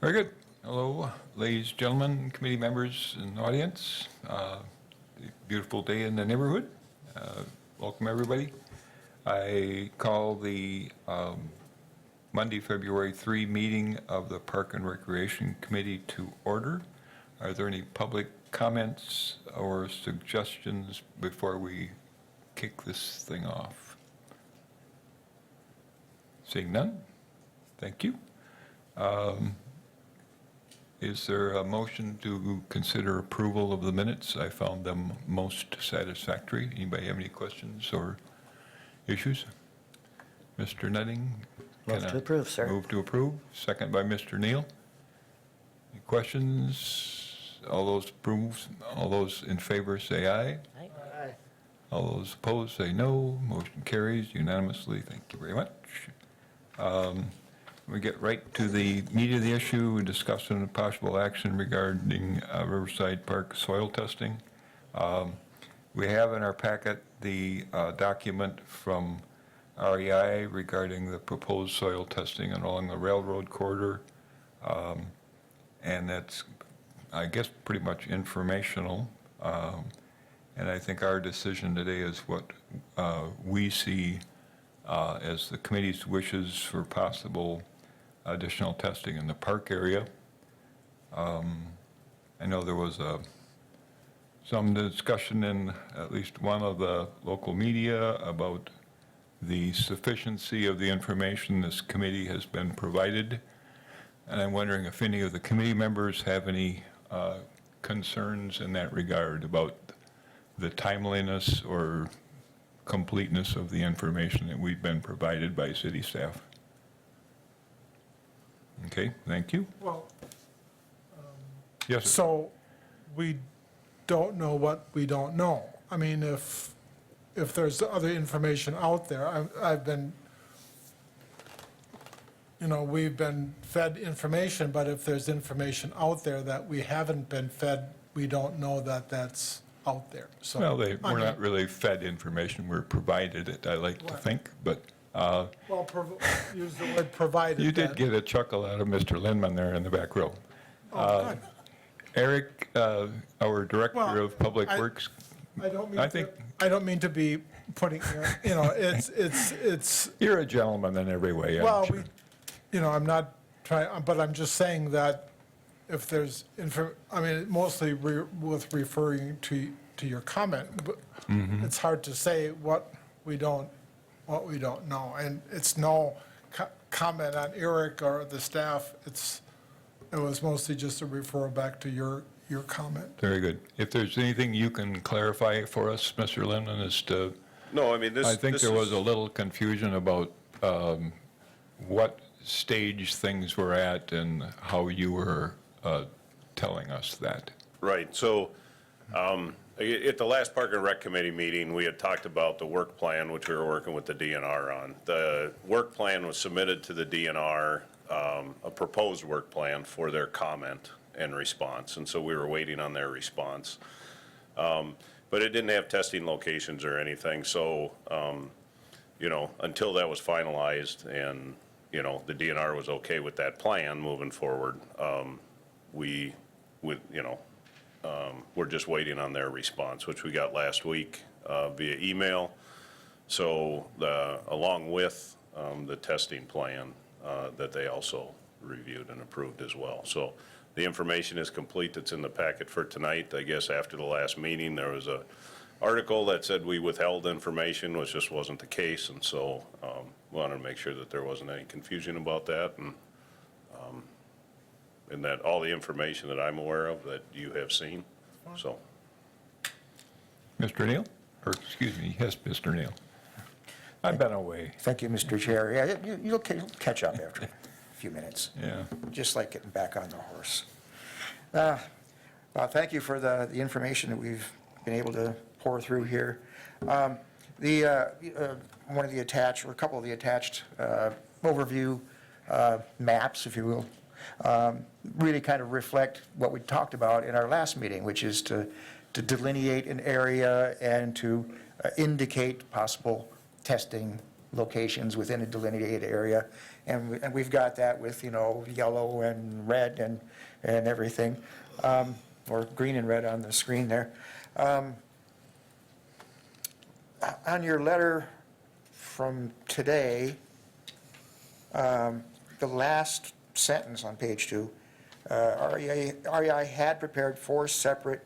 Very good. Hello, ladies, gentlemen, committee members, and audience. Beautiful day in the neighborhood. Welcome, everybody. I call the Monday, February 3 meeting of the Park and Recreation Committee to order. Are there any public comments or suggestions before we kick this thing off? Seeing none? Thank you. Is there a motion to consider approval of the minutes? I found them most satisfactory. Anybody have any questions or issues? Mr. Nutting? Move to approve, sir. Move to approve. Second by Mr. Neal. Any questions? All those in favor say aye. Aye. All those opposed say no. Motion carries unanimously. Thank you very much. We get right to the meat of the issue, discussion of possible action regarding Riverside Park soil testing. We have in our packet the document from REI regarding the proposed soil testing along the railroad corridor. And that's, I guess, pretty much informational. And I think our decision today is what we see as the committee's wishes for possible additional testing in the park area. I know there was some discussion in at least one of the local media about the sufficiency of the information this committee has been provided. And I'm wondering if any of the committee members have any concerns in that regard about the timeliness or completeness of the information that we've been provided by city staff. Okay, thank you. Well, Yes, sir. so we don't know what we don't know. I mean, if there's other information out there, I've been, we've been fed information, but if there's information out there that we haven't been fed, we don't know that that's out there. So, Well, we're I mean, not really fed information, we're provided it, I like to Right. think, but well, use the word provided. you did that- get a chuckle out of Mr. Lindman there in the back row. Oh, good. Eric, our Director Well, of Public I- Works, I don't I mean think- I don't mean to be putting, it's, you're a gentleman in every way, well, aren't you? I'm not trying, but I'm just saying that if there's, mostly with referring to your comment, but Mm-hmm. it's hard to say what we don't know. And it's no comment on Eric or the staff, it was mostly just a referral back to your comment. Very good. If there's anything you can clarify for us, Mr. Lindman, as to, No, I mean, this. I think this there was is- a little confusion about what stage things were at and how you were telling us that. Right, so, at the last Park and Rec Committee meeting, we had talked about the work plan, which we were working with the DNR on. The work plan was submitted to the DNR, a proposed work plan for their comment and response, and so we were waiting on their response. But it didn't have testing locations or anything, so, until that was finalized and, the DNR was okay with that plan moving forward, we're just waiting on their response, which we got last week via email. So along with the testing plan that they also reviewed and approved as well. So the information is complete that's in the packet for tonight. I guess after the last meeting, there was a article that said we withheld information, which just wasn't the case. And so wanted to make sure that there wasn't any confusion about that. And that all the information that I'm aware of that you have seen, so. Mr. Neal? Or, excuse me, yes, Mr. Neal. I've been away, Thank you, Mr. Chair. Yeah, you'll catch up after a few minutes, yeah. just like getting back on the horse. Well, thank you for the information that we've been able to pour through here. One of the attached, or a couple of the attached overview maps, if you will, really kind of reflect what we talked about in our last meeting, which is to delineate an area and to indicate possible testing locations within a delineated area. And we've got that with, yellow and red and everything, or green and red on the screen there. On your letter from today, the last sentence on page 2, REI had prepared 4 separate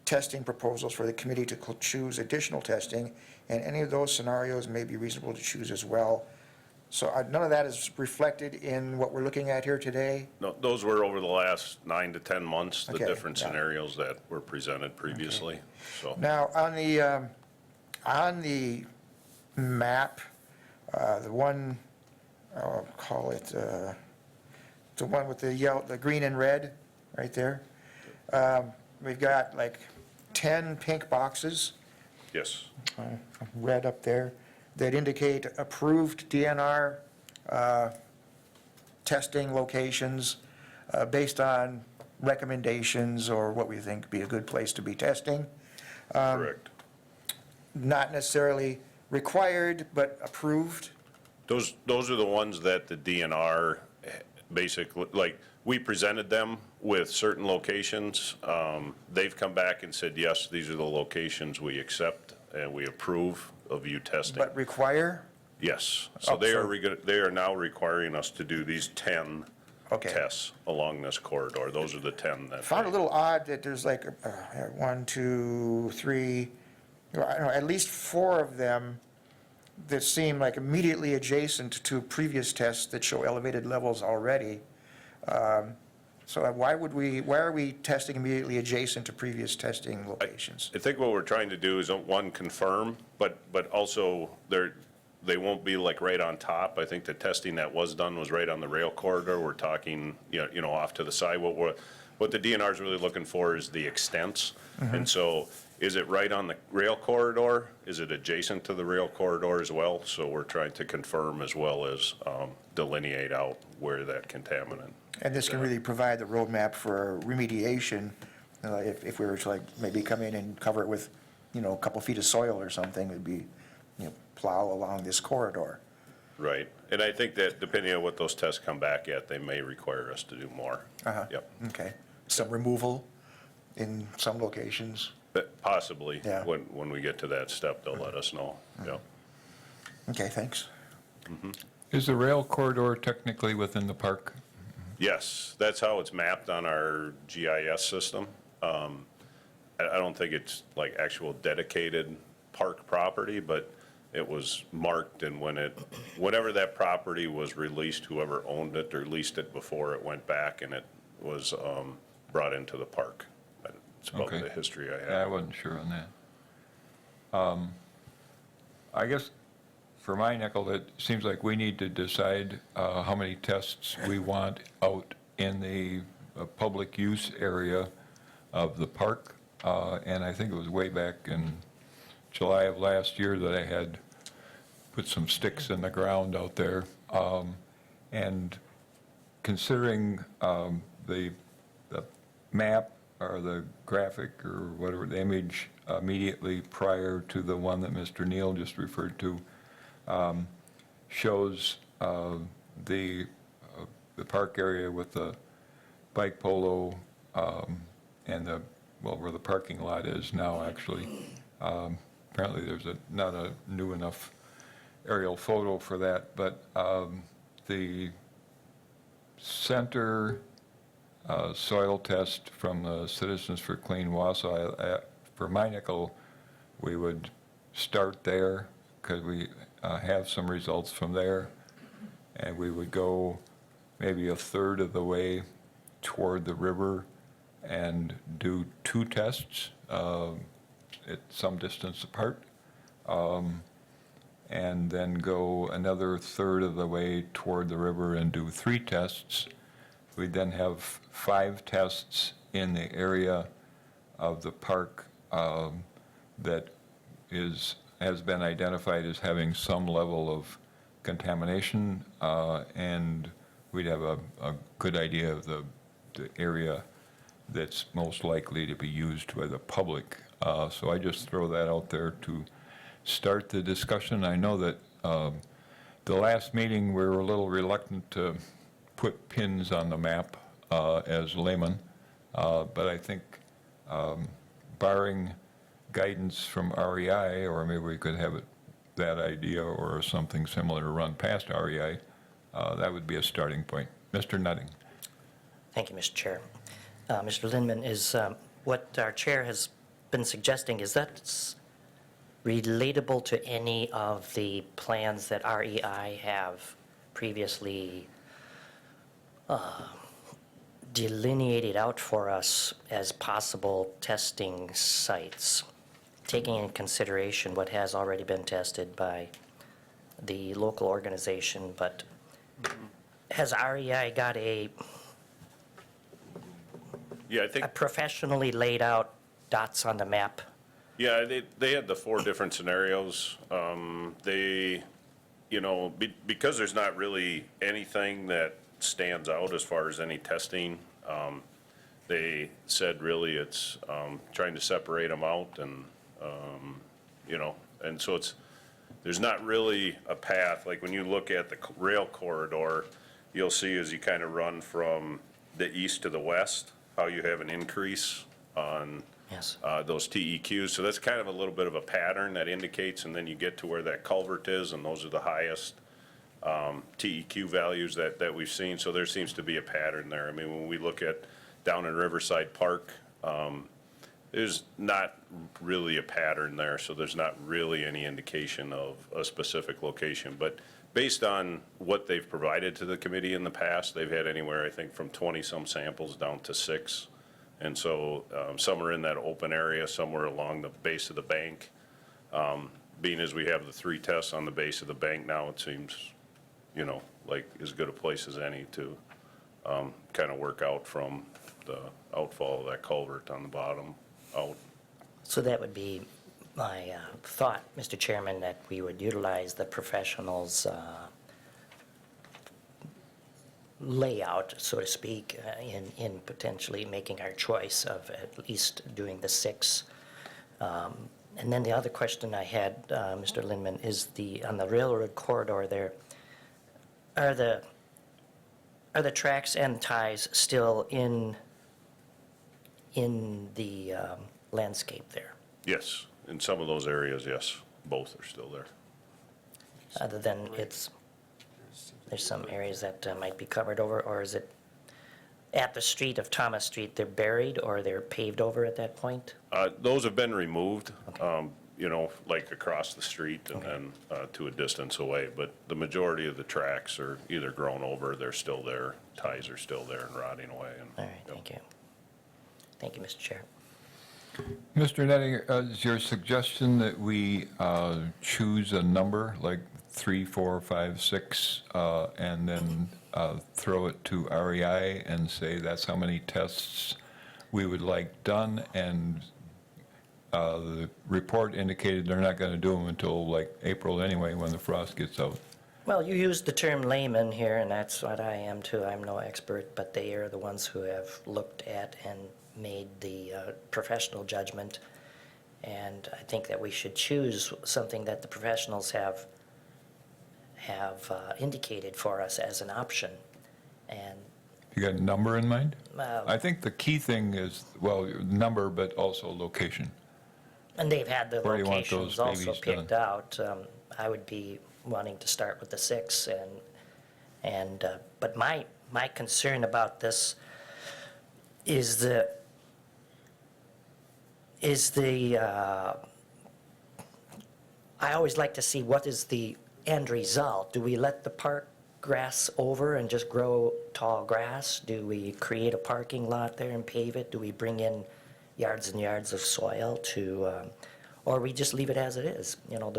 testing proposals for the committee to choose additional testing, and any of those scenarios may be reasonable to choose as well. So none of that is reflected in what we're looking at here today? No, those were over the last 9 to 10 months, the Okay, different yeah. scenarios that were presented previously, so. Now, on the map, the one, I'll call it, the one with the yellow, the green and red, right there. We've got like 10 pink boxes, Yes, red up there, that indicate approved DNR testing locations based on recommendations or what we think be a good place to be testing. correct. Not necessarily required, but approved. Those are the ones that the DNR basically, like, we presented them with certain locations. They've come back and said, yes, these are the locations we accept and we approve of you testing. But require? Yes, so Oh, so- they are now requiring us to do these 10 Okay. tests along this corridor. Those are the 10 that. Found a little odd that there's like 1, 2, 3, I don't know, at least 4 of them that seem like immediately adjacent to previous tests that show elevated levels already. So why are we testing immediately adjacent to previous testing locations? I think what we're trying to do is, one, confirm, but also they won't be like right on top. I think the testing that was done was right on the rail corridor. We're talking, off to the side. What the DNR is really looking for is the extents. And so is it right on the rail corridor? Is it adjacent to the rail corridor as well? So we're trying to confirm as well as delineate out where that contaminant. And this can really provide the roadmap for remediation, if we were to like maybe come in and cover it with, a couple feet of soil or something, it'd be, plow along this corridor. Right. And I think that depending on what those tests come back at, they may require us to do more. Uh-huh. Yep. Okay. Some removal in some locations. But possibly, Yeah. when we get to that step, they'll let us know. Yep. Okay, thanks. Is the rail corridor technically within the park? Yes, that's how it's mapped on our GIS system. I don't think it's like actual dedicated park property, but it was marked, and whenever that property was released, whoever owned it or leased it before it went back, and it was brought into the park. That's about Okay. the history I Yeah, I have. wasn't sure on that. I guess for my nickel, it seems like we need to decide how many tests we want out in the public use area of the park. And I think it was way back in July of last year that I had put some sticks in the ground out there. And considering the map or the graphic or whatever, the image immediately prior to the one that Mr. Neal just referred to, shows the park area with the bike polo and where the parking lot is now, actually. Apparently, there's not a new enough aerial photo for that, but the center soil test from the Citizens for Clean Wausau, for my nickel, we would start there because we have some results from there, and we would go maybe a third of the way toward the river and do 2 tests at some distance apart, and then go another third of the way toward the river and do 3 tests. We'd then have 5 tests in the area of the park that has been identified as having some level of contamination, and we'd have a good idea of the area that's most likely to be used by the public. So I just throw that out there to start the discussion. I know that the last meeting, we were a little reluctant to put pins on the map as laymen, but I think barring guidance from REI, or maybe we could have that idea or something similar to run past REI, that would be a starting point. Mr. Nutting. Thank you, Mr. Chair. Mr. Lindman, is what our chair has been suggesting, is that relatable to any of the plans that REI have previously delineated out for us as possible testing sites, taking in consideration what has already been tested by the local organization, but has REI got a Yeah, I think, professionally laid out dots on the map? yeah, they had the 4 different scenarios. They, you know, because there's not really anything that stands out as far as any testing, they said really it's trying to separate them out and, you know, and so there's not really a path. Like when you look at the rail corridor, you'll see as you kind of run from the east to the west, how you have an increase on Yes. those TEQs. So that's kind of a little bit of a pattern that indicates, and then you get to where that culvert is, and those are the highest TEQ values that we've seen. So there seems to be a pattern there. I mean, when we look at down in Riverside Park, there's not really a pattern there, so there's not really any indication of a specific location. But based on what they've provided to the committee in the past, they've had anywhere, I think, from 20-some samples down to 6. And so some are in that open area, somewhere along the base of the bank. Being as we have the 3 tests on the base of the bank now, it seems, you know, like as good a place as any to kind of work out from the outfall of that culvert on the bottom out. So that would be my thought, Mr. Chairman, that we would utilize the professionals' layout, so to speak, in potentially making our choice of at least doing the 6. And then the other question I had, Mr. Lindman, is on the railroad corridor there, are the tracks and ties still in the landscape there? Yes, in some of those areas, yes, both are still there. Other than there's some areas that might be covered over, or is it at the street of Thomas Street, they're buried or they're paved over at that point? Those have been removed, you know, like across the street and then to a distance away. But the majority of the tracks are either grown over, they're still there, ties are still there and rotting away. All right, thank you. Thank you, Mr. Chair. Mr. Nutting, is your suggestion that we choose a number, like 3, 4, 5, 6, and then throw it to REI and say that's how many tests we would like done, and the report indicated they're not going to do them until like April anyway, when the frost gets out? Well, you used the term layman here, and that's what I am too. I'm no expert, but they are the ones who have looked at and made the professional judgment. And I think that we should choose something that the professionals have indicated for us as an option. And You got a number in mind? uh, I think the key thing is, well, number, but also location. And they've had the Where do you want locations those also babies picked done? out. I would be wanting to start with the 6, but my concern about this is the I always like to see what is the end result. Do we let the park grass over and just grow tall grass? Do we create a parking lot there and pave it? Do we bring in yards and yards of soil or we just leave it as it is? You know,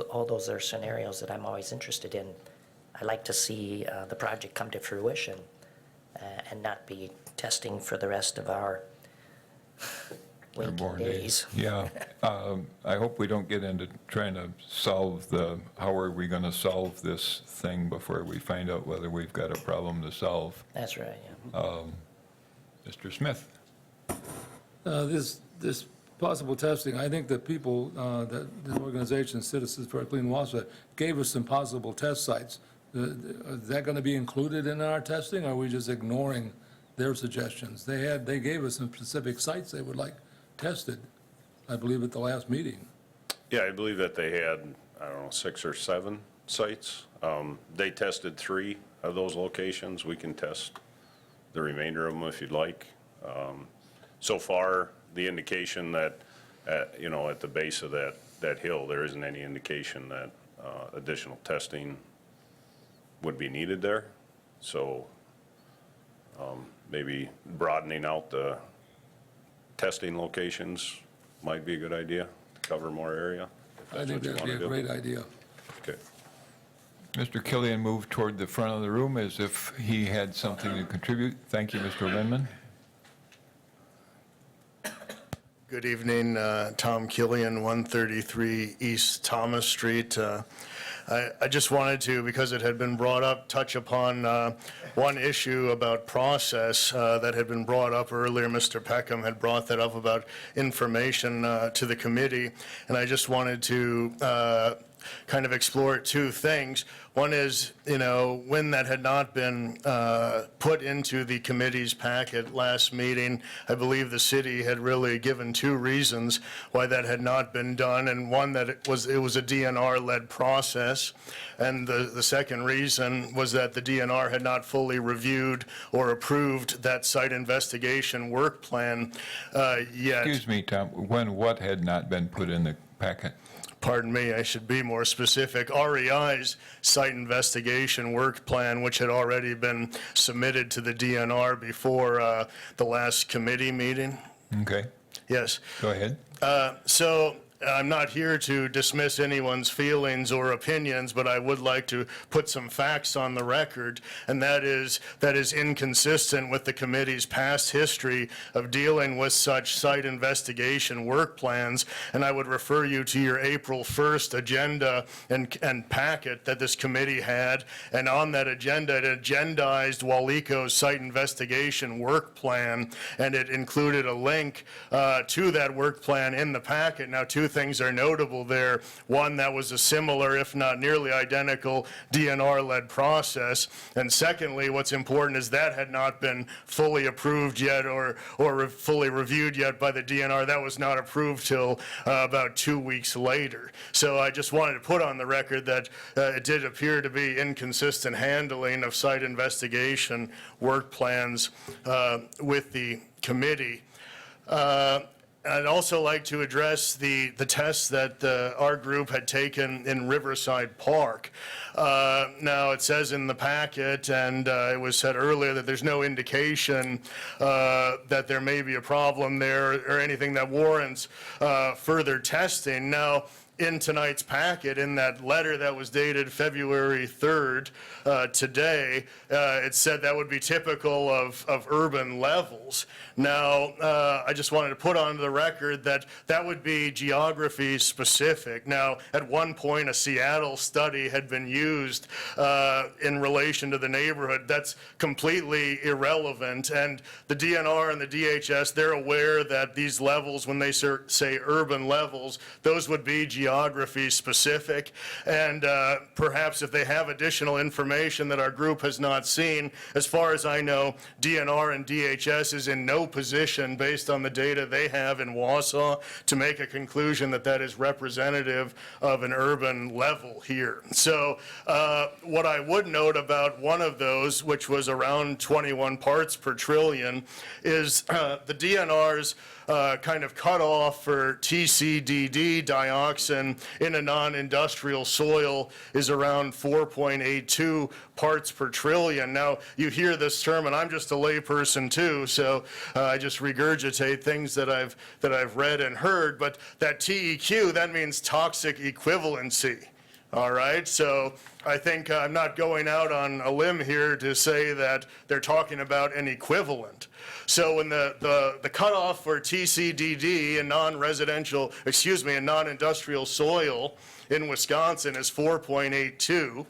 all those are scenarios that I'm always interested in. I like to see the project come to fruition and not be testing for the rest of our waking Born days. Yeah. I hope we don't get into trying to solve how are we going to solve this thing before we find out whether we've got a problem to solve. That's right, yeah. Mr. Smith? This possible testing, I think that people, that the organization, Citizens for a Clean Wausau, gave us some possible test sites. Is that going to be included in our testing, or are we just ignoring their suggestions? They gave us some specific sites they would like tested, I believe, at the last meeting. Yeah, I believe that they had, I don't know, 6 or 7 sites. They tested 3 of those locations. We can test the remainder of them if you'd like. So far, the indication that, you know, at the base of that hill, there isn't any indication that additional testing would be needed there. So maybe broadening out the testing locations might be a good idea to cover more area. if I that's think what you that'd be a wanna do. great idea. Okay. Mr. Killian moved toward the front of the room as if he had something to contribute. Thank you, Mr. Linman. Good evening, Tom Killian, 133 East Thomas Street. I just wanted to, because it had been brought up, touch upon one issue about process that had been brought up earlier. Mr. Peckham had brought that up about information to the committee, and I just wanted to kind of explore 2 things. One is, you know, when that had not been put into the committee's packet last meeting, I believe the city had really given 2 reasons why that had not been done, and one that it was a DNR-led process, and the second reason was that the DNR had not fully reviewed or approved that site investigation work plan yet. Excuse me, Tom, when what had not been put in the packet? Pardon me, I should be more specific. REI's site investigation work plan, which had already been submitted to the DNR before the last committee meeting. Okay, Yes. go ahead. So I'm not here to dismiss anyone's feelings or opinions, but I would like to put some facts on the record, and that is inconsistent with the committee's past history of dealing with such site investigation work plans. And I would refer you to your April 1st agenda and packet that this committee had. And on that agenda, it agendized Walico's site investigation work plan, and it included a link to that work plan in the packet. Now, 2 things are notable there. One, that was a similar, if not nearly identical, DNR-led process. And secondly, what's important is that had not been fully approved yet or fully reviewed yet by the DNR. That was not approved till about 2 weeks later. So I just wanted to put on the record that it did appear to be inconsistent handling of site investigation work plans with the committee. I'd also like to address the tests that our group had taken in Riverside Park. Now, it says in the packet, and it was said earlier, that there's no indication that there may be a problem there or anything that warrants further testing. Now, in tonight's packet, in that letter that was dated February 3rd, today, it said that would be typical of urban levels. Now, I just wanted to put on the record that that would be geography specific. Now, at one point, a Seattle study had been used in relation to the neighborhood. That's completely irrelevant. And the DNR and the DHS, they're aware that these levels, when they say urban levels, those would be geography specific. And perhaps if they have additional information that our group has not seen, as far as I know, DNR and DHS is in no position, based on the data they have in Wausau, to make a conclusion that that is representative of an urban level here. So what I would note about one of those, which was around 21 parts per trillion, is the DNR's kind of cutoff for TCDD dioxin in a non-industrial soil is around 4.82 parts per trillion. Now, you hear this term, and I'm just a layperson too, so I just regurgitate things that I've read and heard, but that TEQ, that means toxic equivalency. All right, so I think I'm not going out on a limb here to say that they're talking about an equivalent. So when the cutoff for TCDD in in non-industrial soil in Wisconsin is 4.82,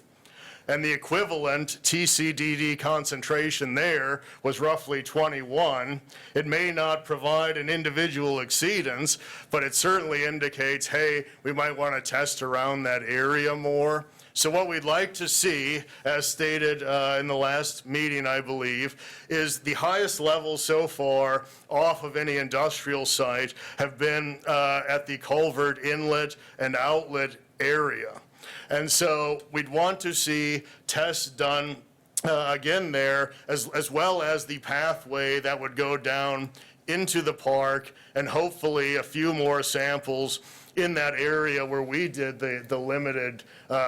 and the equivalent TCDD concentration there was roughly 21. It may not provide an individual exceedance, but it certainly indicates, hey, we might want to test around that area more. So what we'd like to see, as stated in the last meeting, I believe, is the highest levels so far off of any industrial site have been at the culvert inlet and outlet area. And so we'd want to see tests done again there, as well as the pathway that would go down into the park, and hopefully a few more samples in that area where we did the limited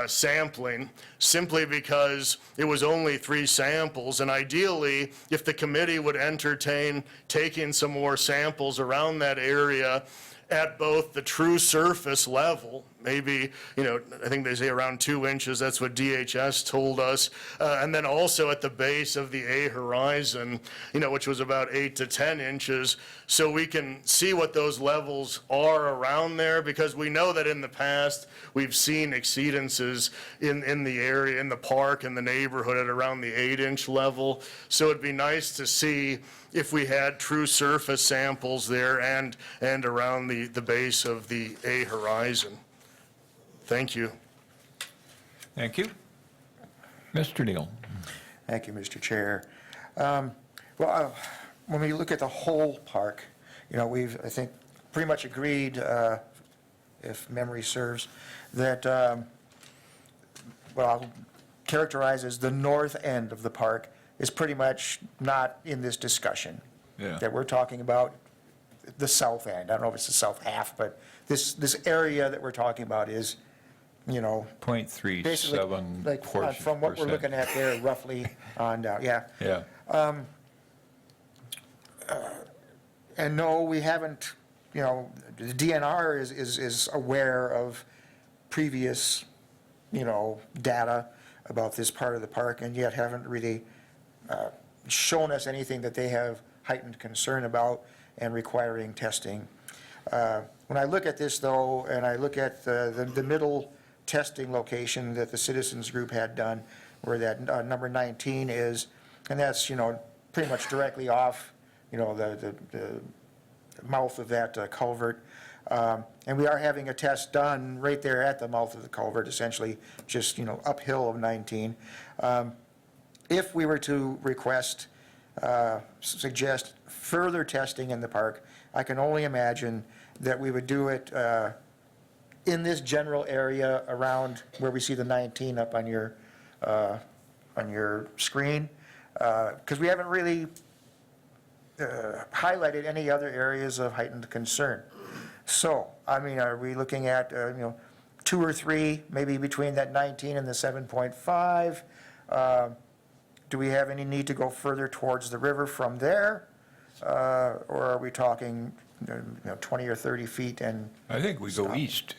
sampling, simply because it was only 3 samples. And ideally, if the committee would entertain taking some more samples around that area at both the true surface level, maybe, I think they say around 2 inches, that's what DHS told us, and then also at the base of the A horizon, which was about 8 to 10 inches, so we can see what those levels are around there, because we know that in the past, we've seen exceedances in the area, in the park, in the neighborhood at around the 8-inch level. So it'd be nice to see if we had true surface samples there and around the base of the A horizon. Thank you. Thank you. Mr. Neal? Thank you, Mr. Chair. When we look at the whole park, we've, I think, pretty much agreed, if memory serves, that, I'll characterize as the north end of the park is pretty much not in this discussion. Yeah. That we're talking about the south end. I don't know if it's the south half, but this area that we're talking about is, basically, 0.37 like, from what we're looking at there, roughly on down, yeah. Yeah, And no, we haven't, the DNR is aware of previous, data about this part of the park, and yet haven't really shown us anything that they have heightened concern about and requiring testing. When I look at this, though, and I look at the middle testing location that the citizens group had done, where that number 19 is, and that's, pretty much directly off, the mouth of that culvert. And we are having a test done right there at the mouth of the culvert, essentially just, uphill of 19. If we were to request, suggest further testing in the park, I can only imagine that we would do it in this general area around where we see the 19 up on your screen, because we haven't really highlighted any other areas of heightened concern. So, are we looking at, 2 or 3, maybe between that 19 and the 7.5? Do we have any need to go further towards the river from there? Or are we talking, 20 or 30 feet and? I think we go east.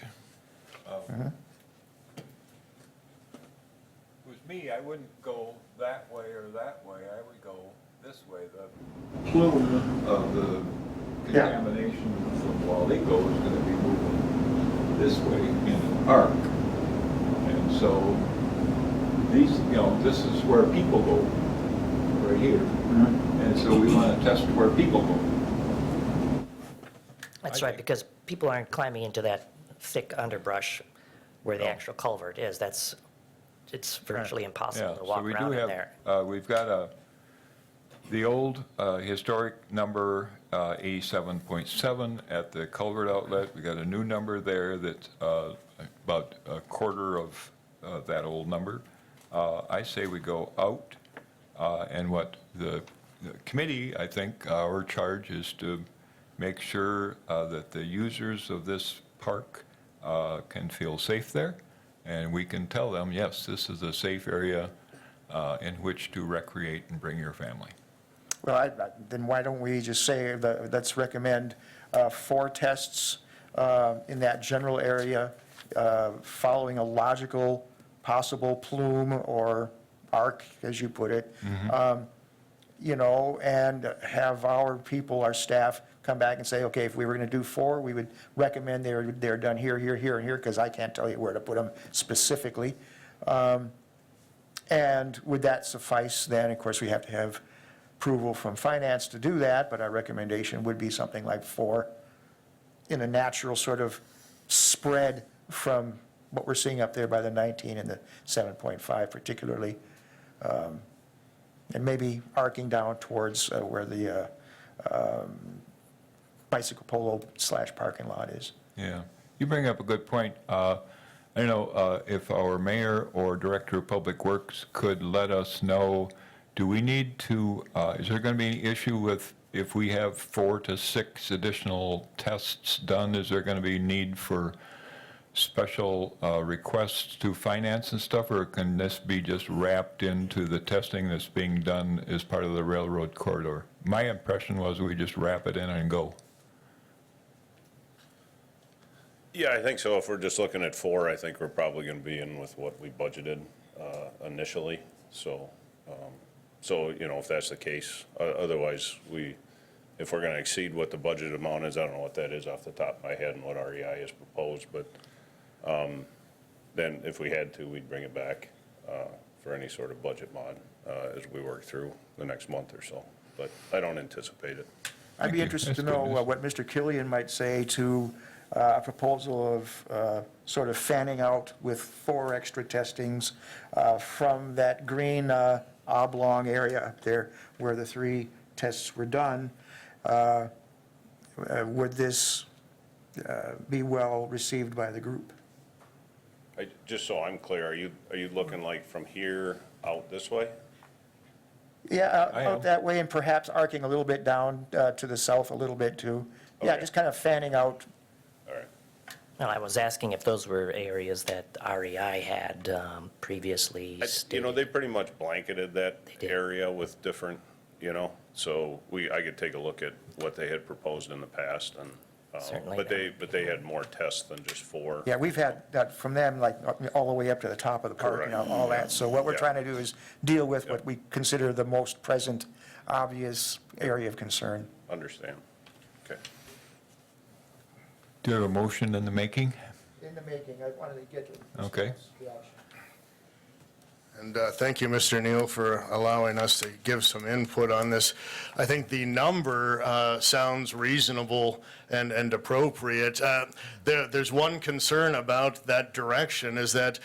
With me, I wouldn't go that way or that way, I would go this way. The plume of the contamination from Wausau is going to be moving this way in an arc. And so these, this is where people go, right here. And so we want to test where people go. That's right, because people aren't climbing into that thick underbrush where the actual culvert is. It's virtually impossible to walk so we around do in have, there. we've got the old historic number 87.7 at the culvert outlet. We got a new number there that's about a quarter of that old number. I say we go out, and what the committee, I think, our charge is to make sure that the users of this park can feel safe there, and we can tell them, yes, this is a safe area in which to recreate and bring your family. Well, then why don't we just say, let's recommend 4 tests in that general area, following a logical possible plume or arc, as you put it, and have our people, our staff, come back and say, okay, if we were going to do 4, we would recommend they're done here, here, here, and here, because I can't tell you where to put them specifically. And would that suffice then? Of course, we have to have approval from finance to do that, but our recommendation would be something like 4 in a natural sort of spread from what we're seeing up there by the 19 and the 7.5 particularly. And maybe arcing down towards where the bicycle polo / parking lot is. Yeah, you bring up a good point. I don't know if our mayor or director of public works could let us know, do we need to, is there going to be any issue with if we have 4 to 6 additional tests done? Is there going to be need for special requests to finance and stuff, or can this be just wrapped into the testing that's being done as part of the railroad corridor? My impression was we just wrap it in and go. Yeah, I think so. If we're just looking at 4, I think we're probably going to be in with what we budgeted initially. So, if that's the case, otherwise if we're going to exceed what the budget amount is, I don't know what that is off the top of my head and what REI has proposed, but then if we had to, we'd bring it back for any sort of budget mod as we work through the next month or so. But I don't anticipate it. I'd be interested to That's know good. what Mr. Killian might say to a proposal of sort of fanning out with 4 extra testings from that green oblong area up there where the 3 tests were done. Would this be well received by the group? Just so I'm clear, are you looking like from here out this way? Yeah, I am. out that way and perhaps arcing a little bit down to the south a little bit too. Yeah, Okay. just kind of fanning out. All right. Well, I was asking if those were areas that REI had previously stated. They pretty much blanketed that They did. area with different, so I could take a look at what they had proposed in the past and, Certainly but they had more tests than just 4. Yeah, we've had that from them, like, all the way up to the top of the park, Correct. all that. So what we're Yeah. trying to do is deal with what we consider the most present, obvious area of concern. Understand. Okay. Do you have a motion in the making? In the making, I wanted to get to. Okay. And thank you, Mr. Neal, for allowing us to give some input on this. I think the number sounds reasonable and appropriate. There's one concern about that direction, is that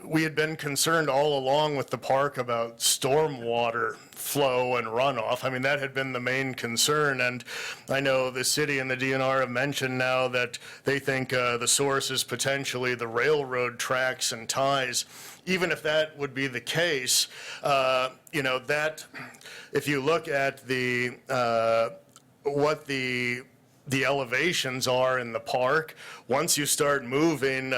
we had been concerned all along with the park about stormwater flow and runoff. I mean, that had been the main concern, and I know the city and the DNR have mentioned now that they think the source is potentially the railroad tracks and ties. Even if that would be the case, that, if you look at what the elevations are in the park, once you start moving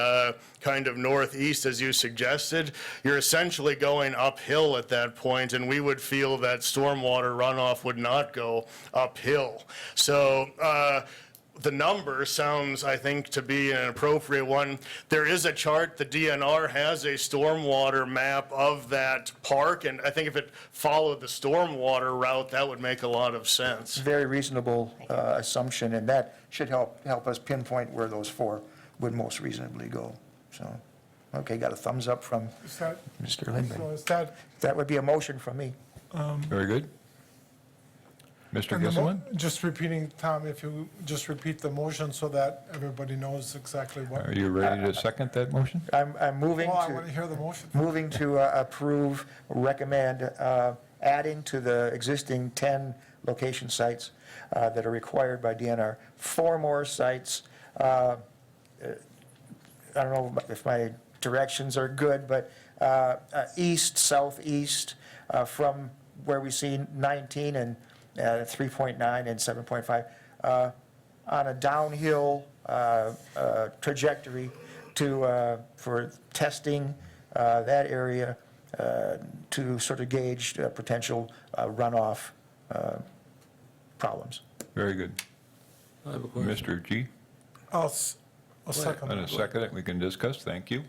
kind of northeast, as you suggested, you're essentially going uphill at that point, and we would feel that stormwater runoff would not go uphill. So the number sounds, I think, to be an appropriate one. There is a chart, the DNR has a stormwater map of that park, and I think if it followed the stormwater route, that would make a lot of sense. Very reasonable assumption, and that should help us pinpoint where those 4 would most reasonably go. So, okay, got a thumbs up from Is that, Mr. so Lindgren. is that, That would be a motion from me. Very good. Mr. and Gisselman, just repeating, Tom, if you just repeat the motion so that everybody knows exactly what. are you ready to second that motion? I'm moving Oh, I want to to, hear the motion. moving to approve, recommend adding to the existing 10 location sites that are required by DNR, 4 more sites. I don't know if my directions are good, but east, southeast, from where we see 19 and 3.9 and 7.5, on a downhill trajectory for testing that area to sort of gauge potential runoff problems. Very good. I have a question. Mr. G, I'll second and a that. second it, we can discuss, thank you.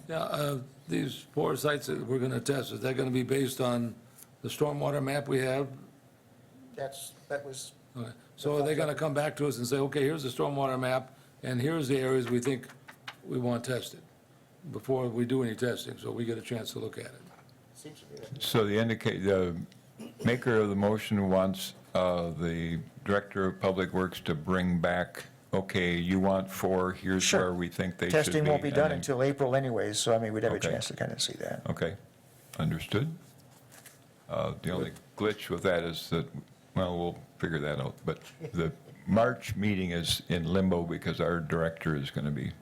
Yeah, these 4 sites that we're going to test, is that going to be based on the stormwater map we have? That was, Okay. So are they going to come back to us and say, okay, here's the stormwater map, and here's the areas we think we want tested? before we do any testing, so we get a chance to look at it. So the maker of the motion wants the Director of Public Works to bring back, okay, you want 4, here's Sure. where we think they should be. Testing won't be and done then- until April anyways, so I mean, we'd have a Okay. chance to kind of see that. Okay, understood. The only glitch with that is that, well, we'll figure that out. But the March meeting is in limbo because our director is going to be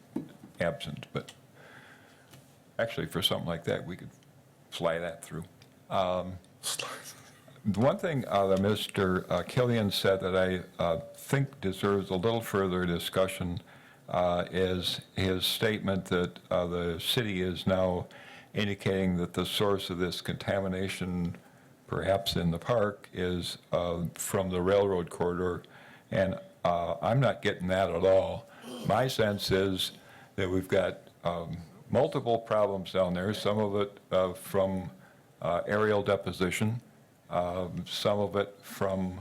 absent. But actually, for something like that, we could fly that through. The one thing that Mr. Killian said that I think deserves a little further discussion is his statement that the city is now indicating that the source of this contamination, perhaps in the park, is from the railroad corridor. And I'm not getting that at all. My sense is that we've got multiple problems down there, some of it from aerial deposition, some of it from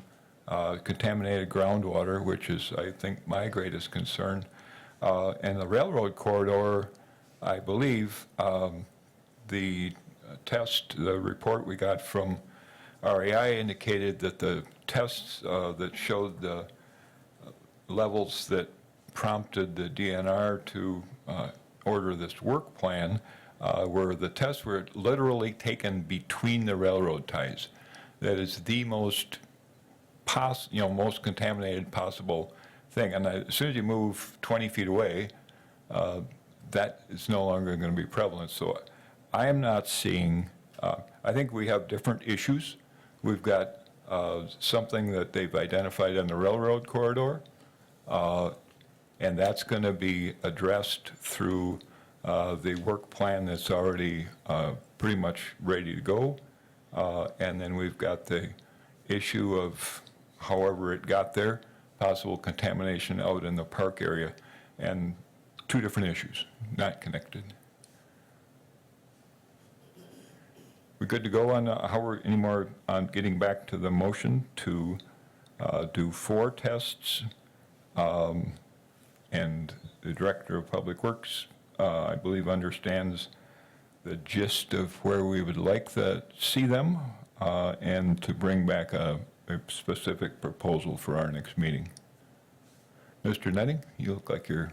contaminated groundwater, which is, I think, my greatest concern. And the railroad corridor, I believe, the report we got from REI indicated that the tests that showed the levels that prompted the DNR to order this work plan where the tests were literally taken between the railroad ties. That is the most most contaminated possible thing. And as soon as you move 20 feet away, that is no longer going to be prevalent. So I am not seeing, I think we have different issues. We've got something that they've identified on the railroad corridor, and that's going to be addressed through the work plan that's already pretty much ready to go. And then we've got the issue of however it got there, possible contamination out in the park area, and 2 different issues, not connected. We good to go on, any more on getting back to the motion to do 4 tests? And the Director of Public Works, I believe, understands the gist of where we would like to see them, and to bring back a specific proposal for our next meeting. Mr. Netting, you look like you're...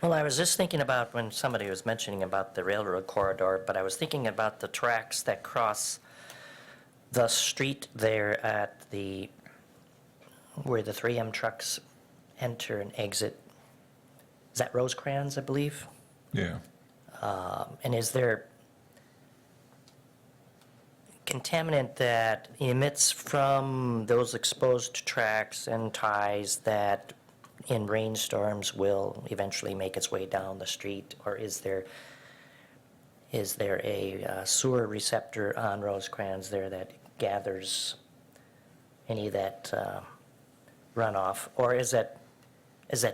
Well, I was just thinking about when somebody was mentioning about the railroad corridor, but I was thinking about the tracks that cross the street there at where the 3M trucks enter and exit. Is that Rosecrans, I believe? Yeah. And is there contaminant that emits from those exposed tracks and ties that in rainstorms will eventually make its way down the street? Or is there a sewer receptor on Rosecrans there that gathers any of that runoff? Or is that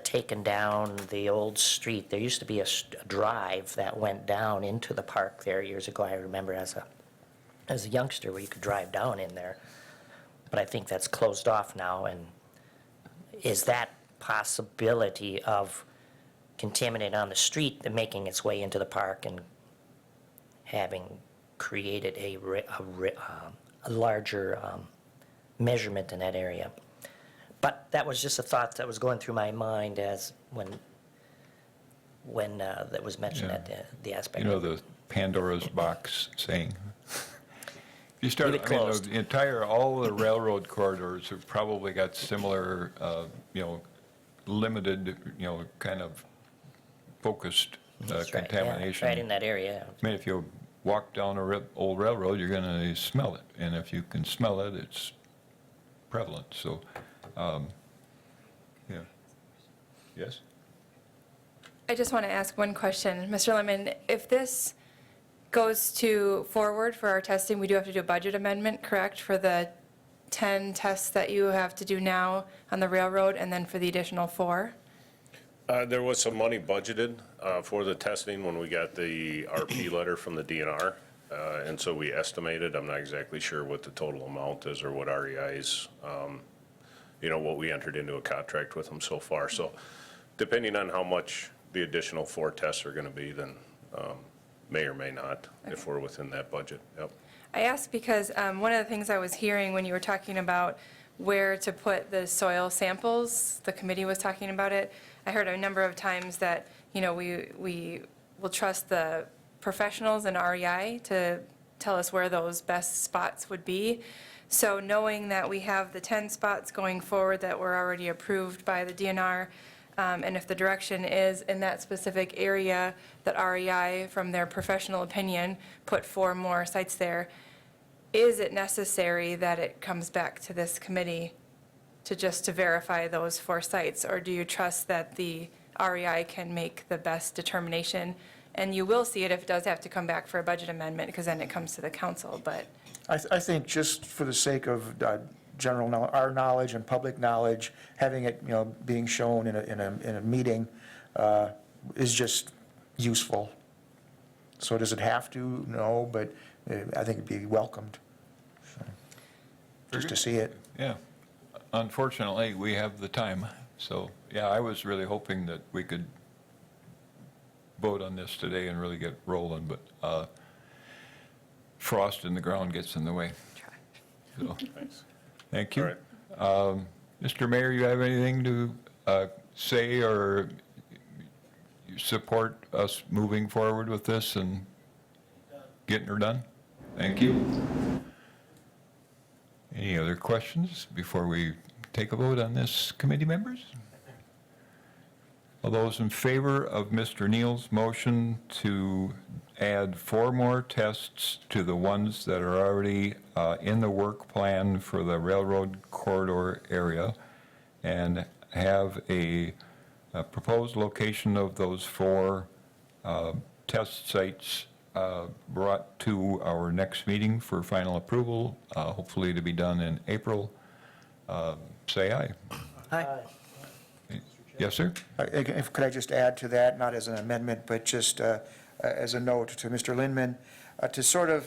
taken down the old street? There used to be a drive that went down into the park there years ago. I remember as a youngster where you could drive down in there. But I think that's closed off now. And is that possibility of contaminant on the street and making its way into the park and having created a larger measurement in that area? But that was just a thought that was going through my mind as when that was mentioned Yeah. at the aspect. You know the Pandora's box saying? You start, Leave it I mean, closed. all the railroad corridors have probably got similar, limited, kind of focused That's right, yeah, contamination. right in that area. I mean, if you walk down a old railroad, you're going to smell it. And if you can smell it, it's prevalent. So, yeah. Yes? I just want to ask one question. Mr. Lemon, if this goes forward for our testing, we do have to do a budget amendment, correct, for the 10 tests that you have to do now on the railroad and then for the additional 4? There was some money budgeted for the testing when we got the RP letter from the DNR. And so we estimated, I'm not exactly sure what the total amount is or what REI's, what we entered into a contract with them so far. So depending on how much the additional 4 tests are going to be, then May or may not, if we're within that budget. Yep. I ask because one of the things I was hearing when you were talking about where to put the soil samples, the committee was talking about it, I heard a number of times that, we will trust the professionals in REI to tell us where those best spots would be. So knowing that we have the 10 spots going forward that were already approved by the DNR, and if the direction is in that specific area that REI, from their professional opinion, put 4 more sites there, is it necessary that it comes back to this committee to verify those 4 sites? Or do you trust that the REI can make the best determination? And you will see it if it does have to come back for a budget amendment, because then it comes to the council, but. I think just for the sake of our knowledge and public knowledge, having it, being shown in a meeting is just useful. So does it have to? No, but I think it'd be welcomed, so, just to see it. Yeah. Unfortunately, we have the time. So, yeah, I was really hoping that we could vote on this today and really get rolling, but frost in the ground gets in the way. So, Thanks. thank you. All right. Mr. Mayor, you have anything to say or you support us moving forward with this and getting her done? Thank you. Any other questions before we take a vote on this, committee members? All those in favor of Mr. Neal's motion to add 4 more tests to the ones that are already in the work plan for the railroad corridor area, and have a proposed location of those 4 test sites brought to our next meeting for final approval, hopefully to be done in April, say aye. Aye. Yes, sir? Could I just add to that, not as an amendment, but just as a note to Mr. Lindman, to sort of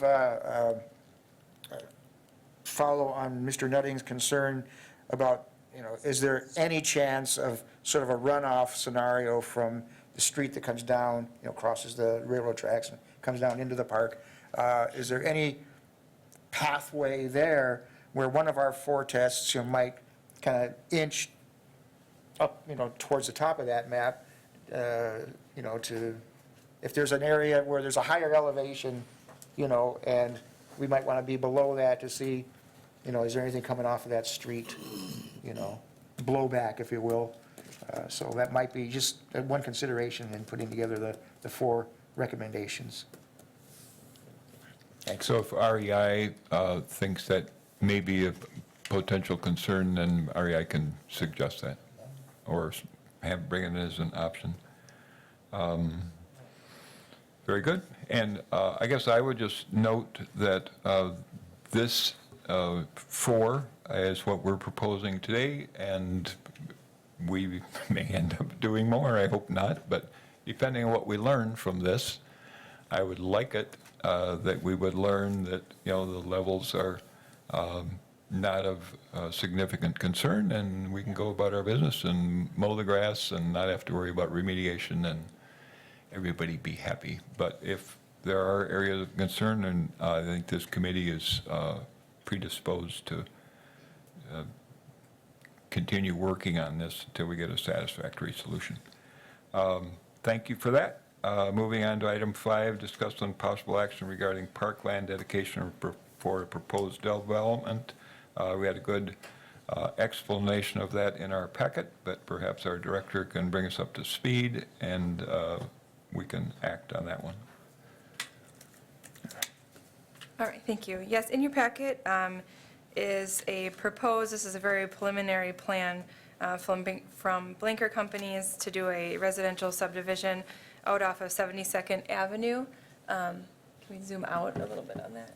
follow on Mr. Nutting's concern about, is there any chance of sort of a runoff scenario from the street that comes down, crosses the railroad tracks and comes down into the park? Is there any pathway there where one of our 4 tests, might kind of inch up, towards the top of that map, to, if there's an area where there's a higher elevation, and we might want to be below that to see, is there anything coming off of that street, blowback, if you will. So that might be just one consideration in putting together the 4 recommendations. Thanks. So if REI thinks that may be a potential concern, then REI can suggest that, or bring it as an option. Very good. And I guess I would just note that this 4 is what we're proposing today, and we may end up doing more, I hope not, but depending on what we learn from this, I would like it that we would learn that, the levels are not of significant concern, and we can go about our business and mow the grass and not have to worry about remediation, and everybody be happy. But if there are areas of concern, and I think this committee is predisposed to continue working on this until we get a satisfactory solution. Thank you for that. Moving on to item 5, discuss on possible action regarding parkland dedication for a proposed development. We had a good explanation of that in our packet, but perhaps our director can bring us up to speed, and we can act on that one. All right, thank you. Yes, in your packet is this is a very preliminary plan from Blanker Companies to do a residential subdivision out off of 72nd Avenue. Can we zoom out a little bit on that?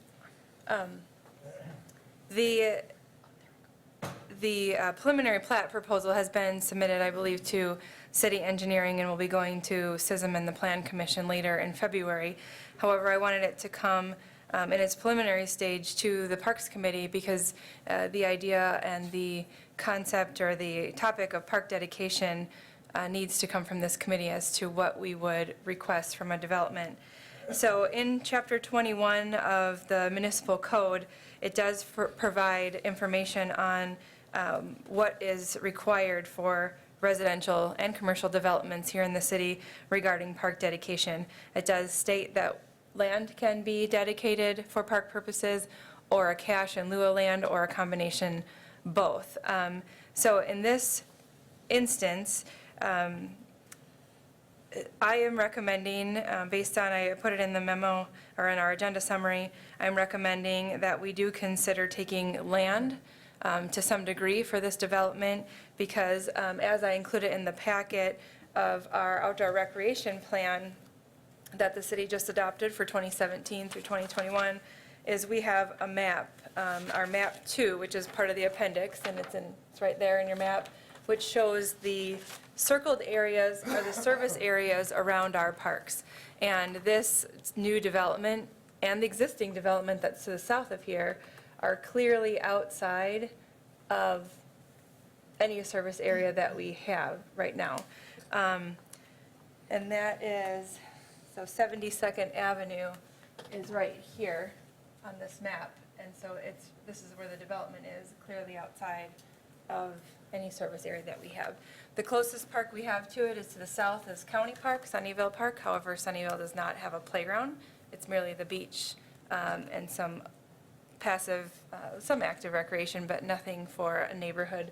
The preliminary plat proposal has been submitted, I believe, to city engineering and will be going to SISM and the Plan Commission later in February. However, I wanted it to come in its preliminary stage to the Parks Committee because the idea and the concept or the topic of park dedication needs to come from this committee as to what we would request from a development. So in Chapter 21 of the municipal code, it does provide information on what is required for residential and commercial developments here in the city regarding park dedication. It does state that land can be dedicated for park purposes, or a cash in lieu of land, or a combination both. So in this instance, I am recommending, based on, I put it in the memo, or in our agenda summary, I'm recommending that we do consider taking land to some degree for this development, because as I included in the packet of our outdoor recreation plan that the city just adopted for 2017 through 2021, is we have a map, our map 2, which is part of the appendix, and it's right there in your map, which shows the circled areas are the service areas around our parks. And this new development and the existing development that's to the south of here are clearly outside of any service area that we have right now. And that is, so 72nd Avenue is right here on this map. And so this is where the development is, clearly outside of any service area that we have. The closest park we have to it is to the south is County Park, Sunnyvale Park. However, Sunnyvale does not have a playground. It's merely the beach and some passive, some active recreation, but nothing for a neighborhood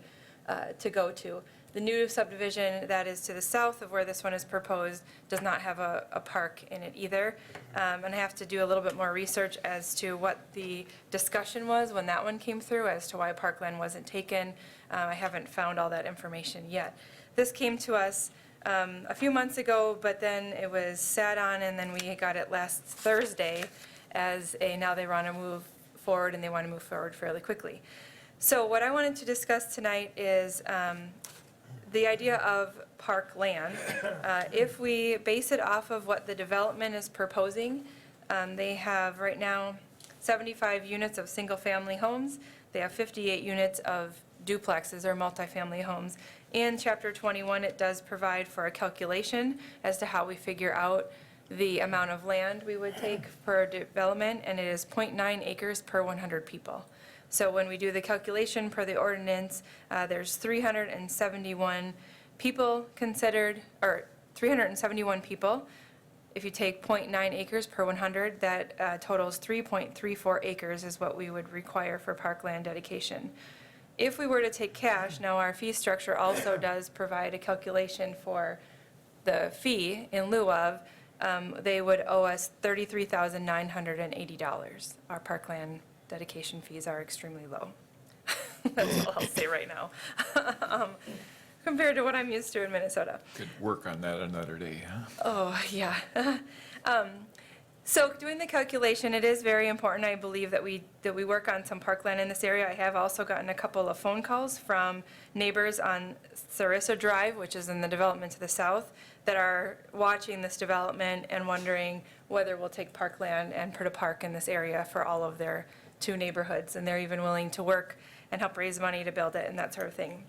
to go to. The new subdivision that is to the south of where this one is proposed does not have a park in it either. And I have to do a little bit more research as to what the discussion was when that one came through, as to why parkland wasn't taken. I haven't found all that information yet. This came to us a few months ago, but then it was sat on, and then we got it last Thursday as now they want to move forward, and they want to move forward fairly quickly. So what I wanted to discuss tonight is the idea of park land. If we base it off of what the development is proposing, they have right now 75 units of single-family homes. They have 58 units of duplexes or multifamily homes. In Chapter 21, it does provide for a calculation as to how we figure out the amount of land we would take per development, and it is 0.9 acres per 100 people. So when we do the calculation per the ordinance, there's 371 people considered, or 371 people. If you take 0.9 acres per 100, that totals 3.34 acres is what we would require for parkland dedication. If we were to take cash, now our fee structure also does provide a calculation for the fee in lieu of, they would owe us $33,980. Our parkland dedication fees are extremely low. That's all I'll say right now, compared to what I'm used to in Minnesota. Could work on that another day, huh? Oh, yeah. So doing the calculation, it is very important, I believe, that we work on some parkland in this area. I have also gotten a couple of phone calls from neighbors on Sarissa Drive, which is in the development to the south, that are watching this development and wondering whether we'll take parkland and put a park in this area for all of their 2 neighborhoods. And they're even willing to work and help raise money to build it and that sort of thing.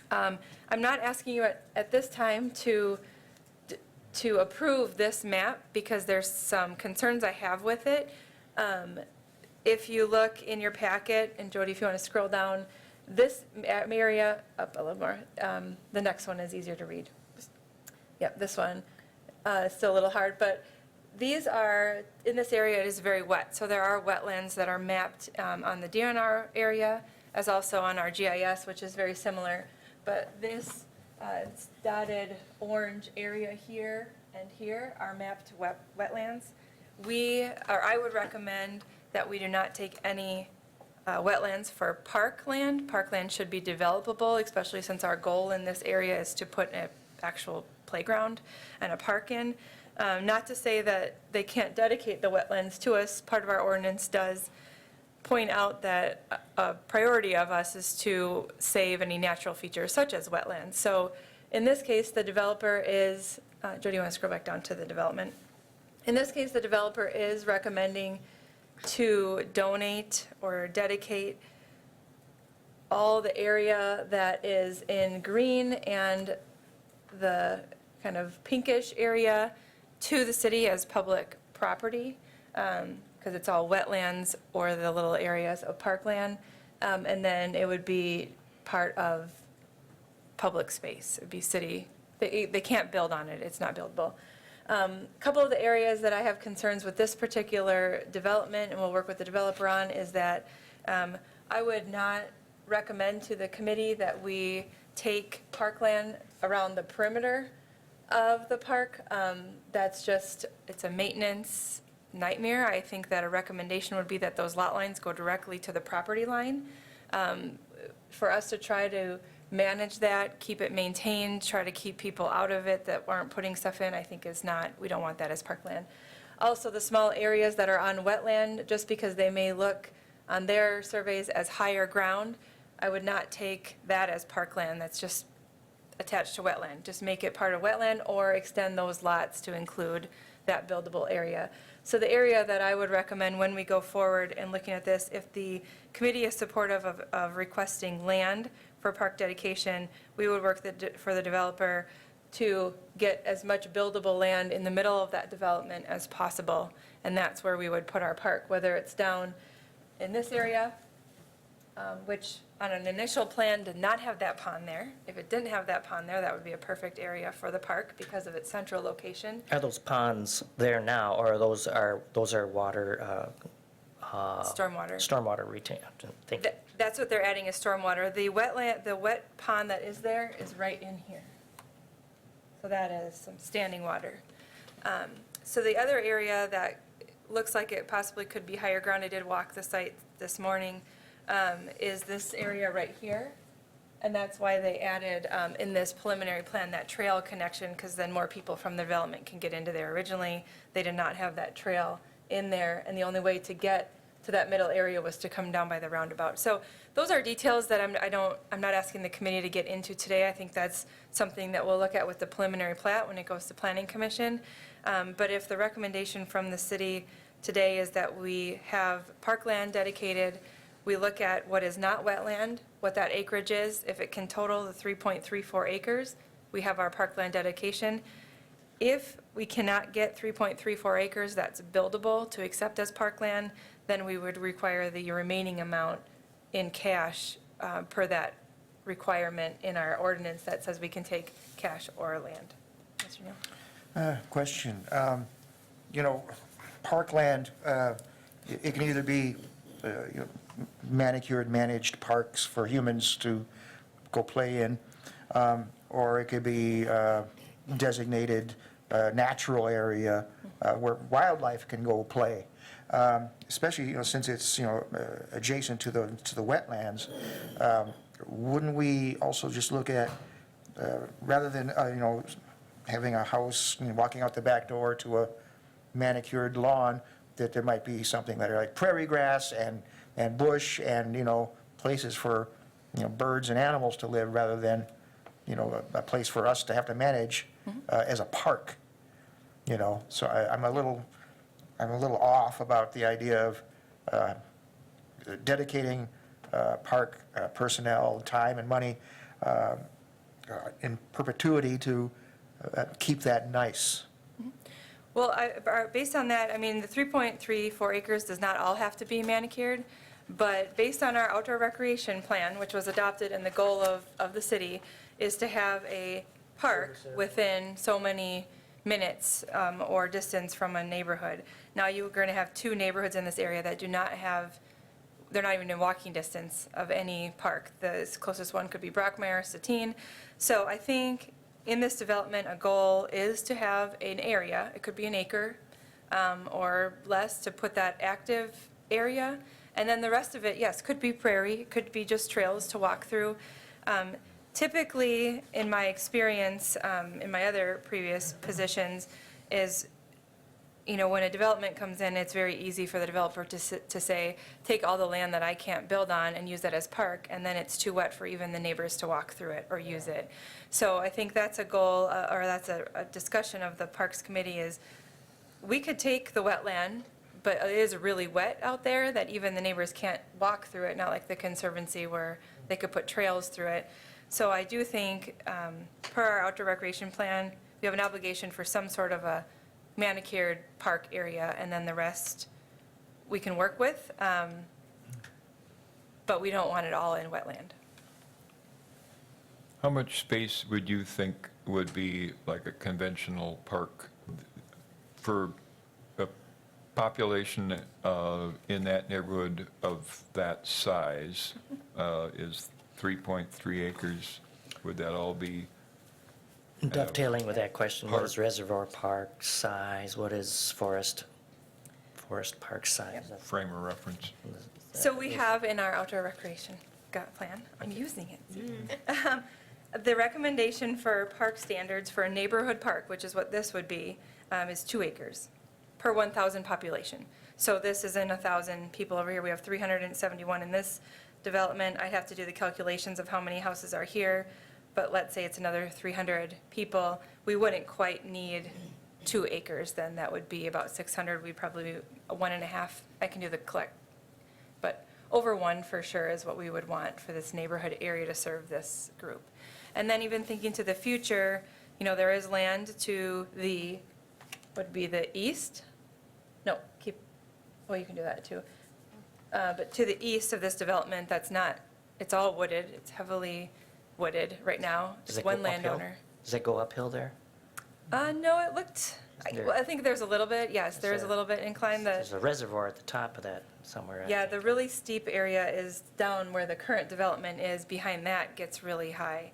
I'm not asking you at this time to approve this map, because there's some concerns I have with it. If you look in your packet, and Jody, if you want to scroll down, this area, up a little more, the next one is easier to read. Yep, this one, still a little hard, but these are, in this area, it is very wet, so there are wetlands that are mapped on the DNR area, as also on our GIS, which is very similar, but this dotted orange area here and here are mapped wetlands. I would recommend that we do not take any wetlands for parkland. Parkland should be developable, especially since our goal in this area is to put an actual playground and a park in. Not to say that they can't dedicate the wetlands to us. Part of our ordinance does point out that a priority of us is to save any natural features such as wetlands. So in this case, the developer is, Jody, you want to scroll back down to the development? In this case, the developer is recommending to donate or dedicate all the area that is in green and the kind of pinkish area to the city as public property, because it's all wetlands or the little areas of parkland. And then it would be part of public space. It'd be city, they can't build on it, it's not buildable. A couple of the areas that I have concerns with this particular development, and we'll work with the developer on, is that I would not recommend to the committee that we take parkland around the perimeter of the park. That's just, it's a maintenance nightmare. I think that a recommendation would be that those lot lines go directly to the property line. For us to try to manage that, keep it maintained, try to keep people out of it that aren't putting stuff in, I think is not, we don't want that as parkland. Also, the small areas that are on wetland, just because they may look on their surveys as higher ground, I would not take that as parkland. That's just attached to wetland. Just make it part of wetland or extend those lots to include that buildable area. So the area that I would recommend when we go forward and looking at this, if the committee is supportive of requesting land for park dedication, we would work for the developer to get as much buildable land in the middle of that development as possible. And that's where we would put our park, whether it's down in this area, which on an initial plan did not have that pond there. If it didn't have that pond there, that would be a perfect area for the park because of its central location. Are those ponds there now, or those are water, Stormwater. retain? Thank you. That's what they're adding is stormwater. The wet pond that is there is right in here. So that is some standing water. So the other area that looks like it possibly could be higher ground, I did walk the site this morning, is this area right here. And that's why they added in this preliminary plan that trail connection, because then more people from the development can get into there. Originally, they did not have that trail in there, and the only way to get to that middle area was to come down by the roundabout. So those are details that I'm not asking the committee to get into today. I think that's something that we'll look at with the preliminary plat when it goes to Planning Commission. But if the recommendation from the city today is that we have parkland dedicated, we look at what is not wetland, what that acreage is. If it can total the 3.34 acres, we have our parkland dedication. If we cannot get 3.34 acres that's buildable to accept as parkland, then we would require the remaining amount in cash per that requirement in our ordinance that says we can take cash or land. Mr. Neal? Question. Parkland, it can either be manicured, managed parks for humans to go play in, or it could be designated natural area where wildlife can go play. Especially, since it's, adjacent to the wetlands, wouldn't we also just look at, rather than, having a house, walking out the back door to a manicured lawn, that there might be something that are like prairie grass and bush and, places for, birds and animals to live rather than, a place for us to have to manage as a park, So I'm a little off about the idea of dedicating park personnel, time and money in perpetuity to keep that nice. Well, based on that, the 3.34 acres does not all have to be manicured, but based on our outdoor recreation plan, which was adopted, and the goal of the city is to have a park within so many minutes or distance from a neighborhood. Now, you're going to have two neighborhoods in this area that do not have, they're not even in walking distance of any park. The closest one could be Brockmire, Satine. So I think in this development, a goal is to have an area, it could be an acre or less, to put that active area. And then the rest of it, yes, could be prairie, it could be just trails to walk through. Typically, in my experience, in my other previous positions, is, when a development comes in, it's very easy for the developer to say, take all the land that I can't build on and use that as park, and then it's too wet for even the neighbors to walk through it or use it. So I think that's a goal, or that's a discussion of the Parks Committee, is we could take the wetland, but it is really wet out there that even the neighbors can't walk through it, not like the Conservancy where they could put trails through it. So I do think, per our outdoor recreation plan, we have an obligation for some sort of a manicured park area, and then the rest we can work with, but we don't want it all in wetland. How much space would you think would be like a conventional park for a population in that neighborhood of that size? Is 3.3 acres, would that all be? Dovetailing with that question, what is Park. reservoir park size? What is forest park size? Frame of reference. So we have in our outdoor recreation plan, I'm using it. The recommendation for park standards for a neighborhood park, which is what this would be, is 2 acres per 1,000 population. So this is in 1,000 people over here. We have 371 in this development. I'd have to do the calculations of how many houses are here, but let's say it's another 300 people. We wouldn't quite need 2 acres then. That would be about 600. We'd probably be 1.5. I can do the collect, but over 1 for sure is what we would want for this neighborhood area to serve this group. And then even thinking to the future, you know, there is land to the, would be the east? No, well, you can do that too. But to the east of this development, that's not, it's all wooded, it's heavily wooded right now. Does Just it go one uphill? landowner. Does it go uphill there? No, it looked, there- well, I think there's a little bit, yes, there is a little bit inclined. There's a reservoir at the top of that somewhere. I Yeah, think. the really steep area is down where the current development is. Behind that gets really high.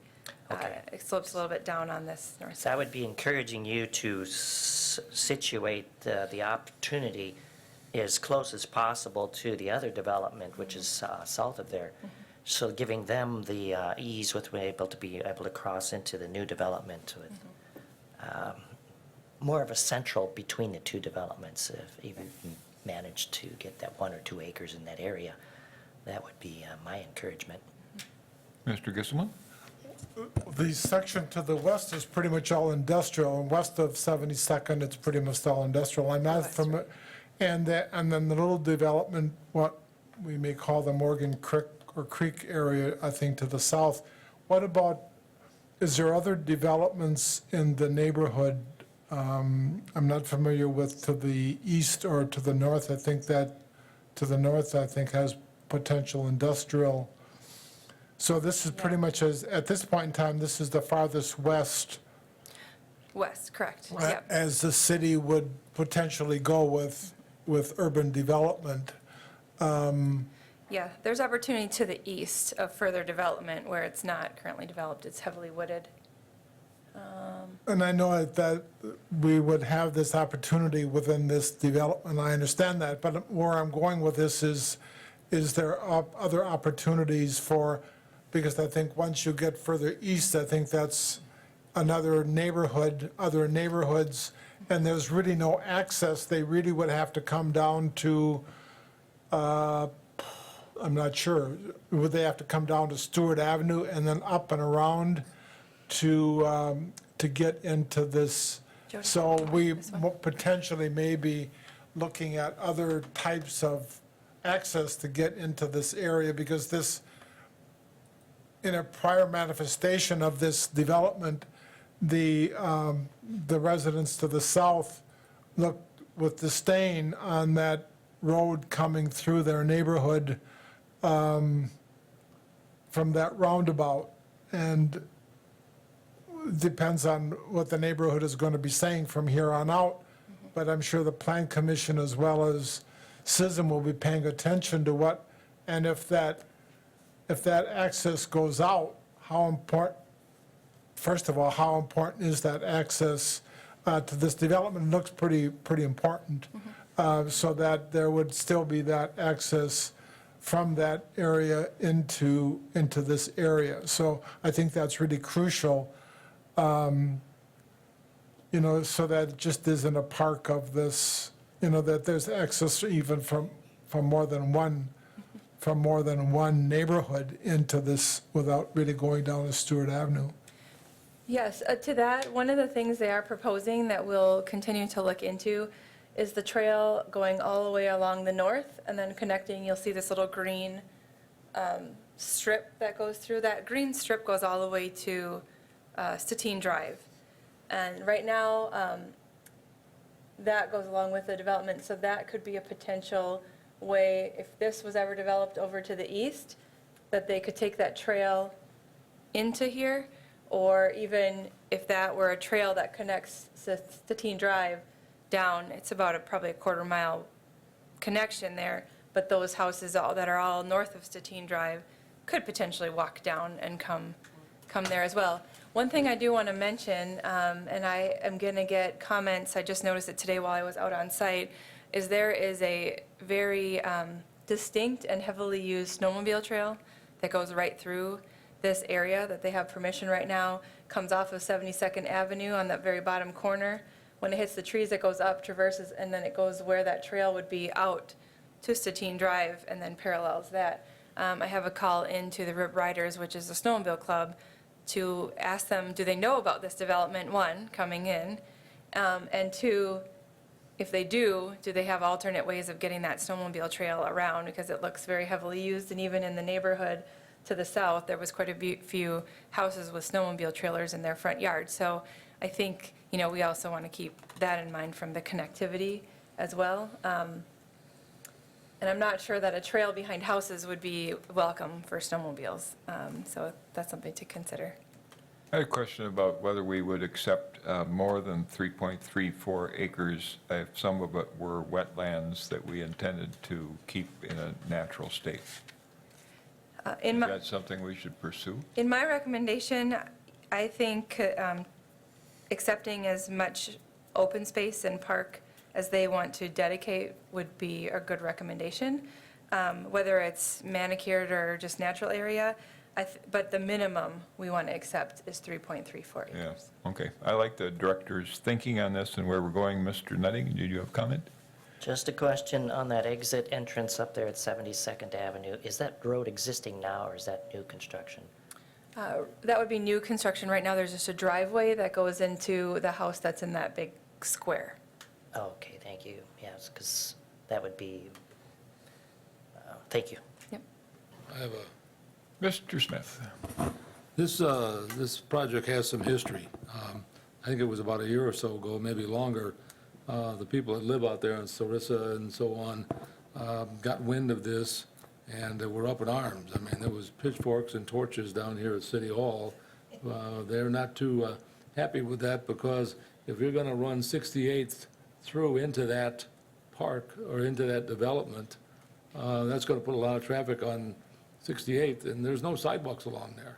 Okay. It slopes a little bit down on this north So I side. would be encouraging you to situate the opportunity as close as possible to the other development, which is south of there. So giving them the ease with being able to cross into the new development with more of a central between the two developments. If even managed to get that 1 or 2 acres in that area, that would be my encouragement. Mr. Gisselman? The section to the west is pretty much all industrial, and west of 72nd, it's pretty much all industrial. I'm not that's from, and then the little development, what we may call the Morgan Creek area, I think, to the south. What about, is there other developments in the neighborhood? I'm not familiar with to the east or to the north. I think that, to the north, I think, has potential industrial. So this is pretty much at this point in time, this is the farthest west West, correct. Yep. as the city would potentially go with urban development. Yeah, there's opportunity to the east of further development where it's not currently developed. It's heavily wooded. And I know that we would have this opportunity within this development, I understand that, but where I'm going with this is there other opportunities for, because I think once you get further east, I think that's another neighborhood, other neighborhoods, and there's really no access. They really would have to come down to, I'm not sure, would they have to come down to Stewart Avenue and then up and around to get into this? Jody, So we this one. potentially may be looking at other types of access to get into this area, because this, in a prior manifestation of this development, the residents to the south looked with disdain on that road coming through their neighborhood from that roundabout. And depends on what the neighborhood is going to be saying from here on out. But I'm sure the Plan Commission as well as CISM will be paying attention to what, and if that access goes out, how important, first of all, how important is that access to this development? It looks pretty important, so that there would still be that access from that area into this area. So I think that's really crucial, you know, so that it just isn't a park of this, you know, that there's access even from more than one neighborhood into this without really going down to Stewart Avenue. Yes, to that, one of the things they are proposing that we'll continue to look into is the trail going all the way along the north and then connecting, you'll see this little green strip that goes through. That green strip goes all the way to Statine Drive. And right now, that goes along with the development, so that could be a potential way, if this was ever developed over to the east, that they could take that trail into here, or even if that were a trail that connects Statine Drive down, it's about probably a quarter-mile connection there, but those houses that are all north of Statine Drive could potentially walk down and come there as well. One thing I do want to mention, and I am going to get comments, I just noticed it today while I was out on site, is there is a very distinct and heavily used snowmobile trail that goes right through this area that they have permission right now, comes off of 72nd Avenue on that very bottom corner. When it hits the trees, it goes up, traverses, and then it goes where that trail would be out to Statine Drive and then parallels that. I have a call into the Rip Riders, which is a snowmobile club, to ask them, do they know about this development, one, coming in, and two, if they do they have alternate ways of getting that snowmobile trail around, because it looks very heavily used, and even in the neighborhood to the south, there was quite a few houses with snowmobile trailers in their front yard. So I think, we also want to keep that in mind from the connectivity as well. And I'm not sure that a trail behind houses would be welcome for snowmobiles. So that's something to consider. I had a question about whether we would accept more than 3.34 acres if some of it were wetlands that we intended to keep in a natural state. Is that something we should pursue? In my recommendation, I think accepting as much open space and park as they want to dedicate would be a good recommendation, whether it's manicured or just natural area. But the minimum we want to accept is 3.34 acres. Yeah, okay. I like the director's thinking on this and where we're going. Mr. Nutting, did you have a comment? Just a question on that exit entrance up there at 72nd Avenue. Is that road existing now, or is that new construction? That would be new construction. Right now, there's just a driveway that goes into the house that's in that big square. Oh, okay, thank you. Yes, because that would be, thank you. Yep. I have Mr. Smith? this project has some history. I think it was about a year or so ago, maybe longer. The people that live out there in Sarissa and so on got wind of this, and they were up in arms. I mean, there was pitchforks and torches down here at City Hall. They're not too happy with that, because if you're going to run 68th through into that park or into that development, that's going to put a lot of traffic on 68th, and there's no sidewalks along there.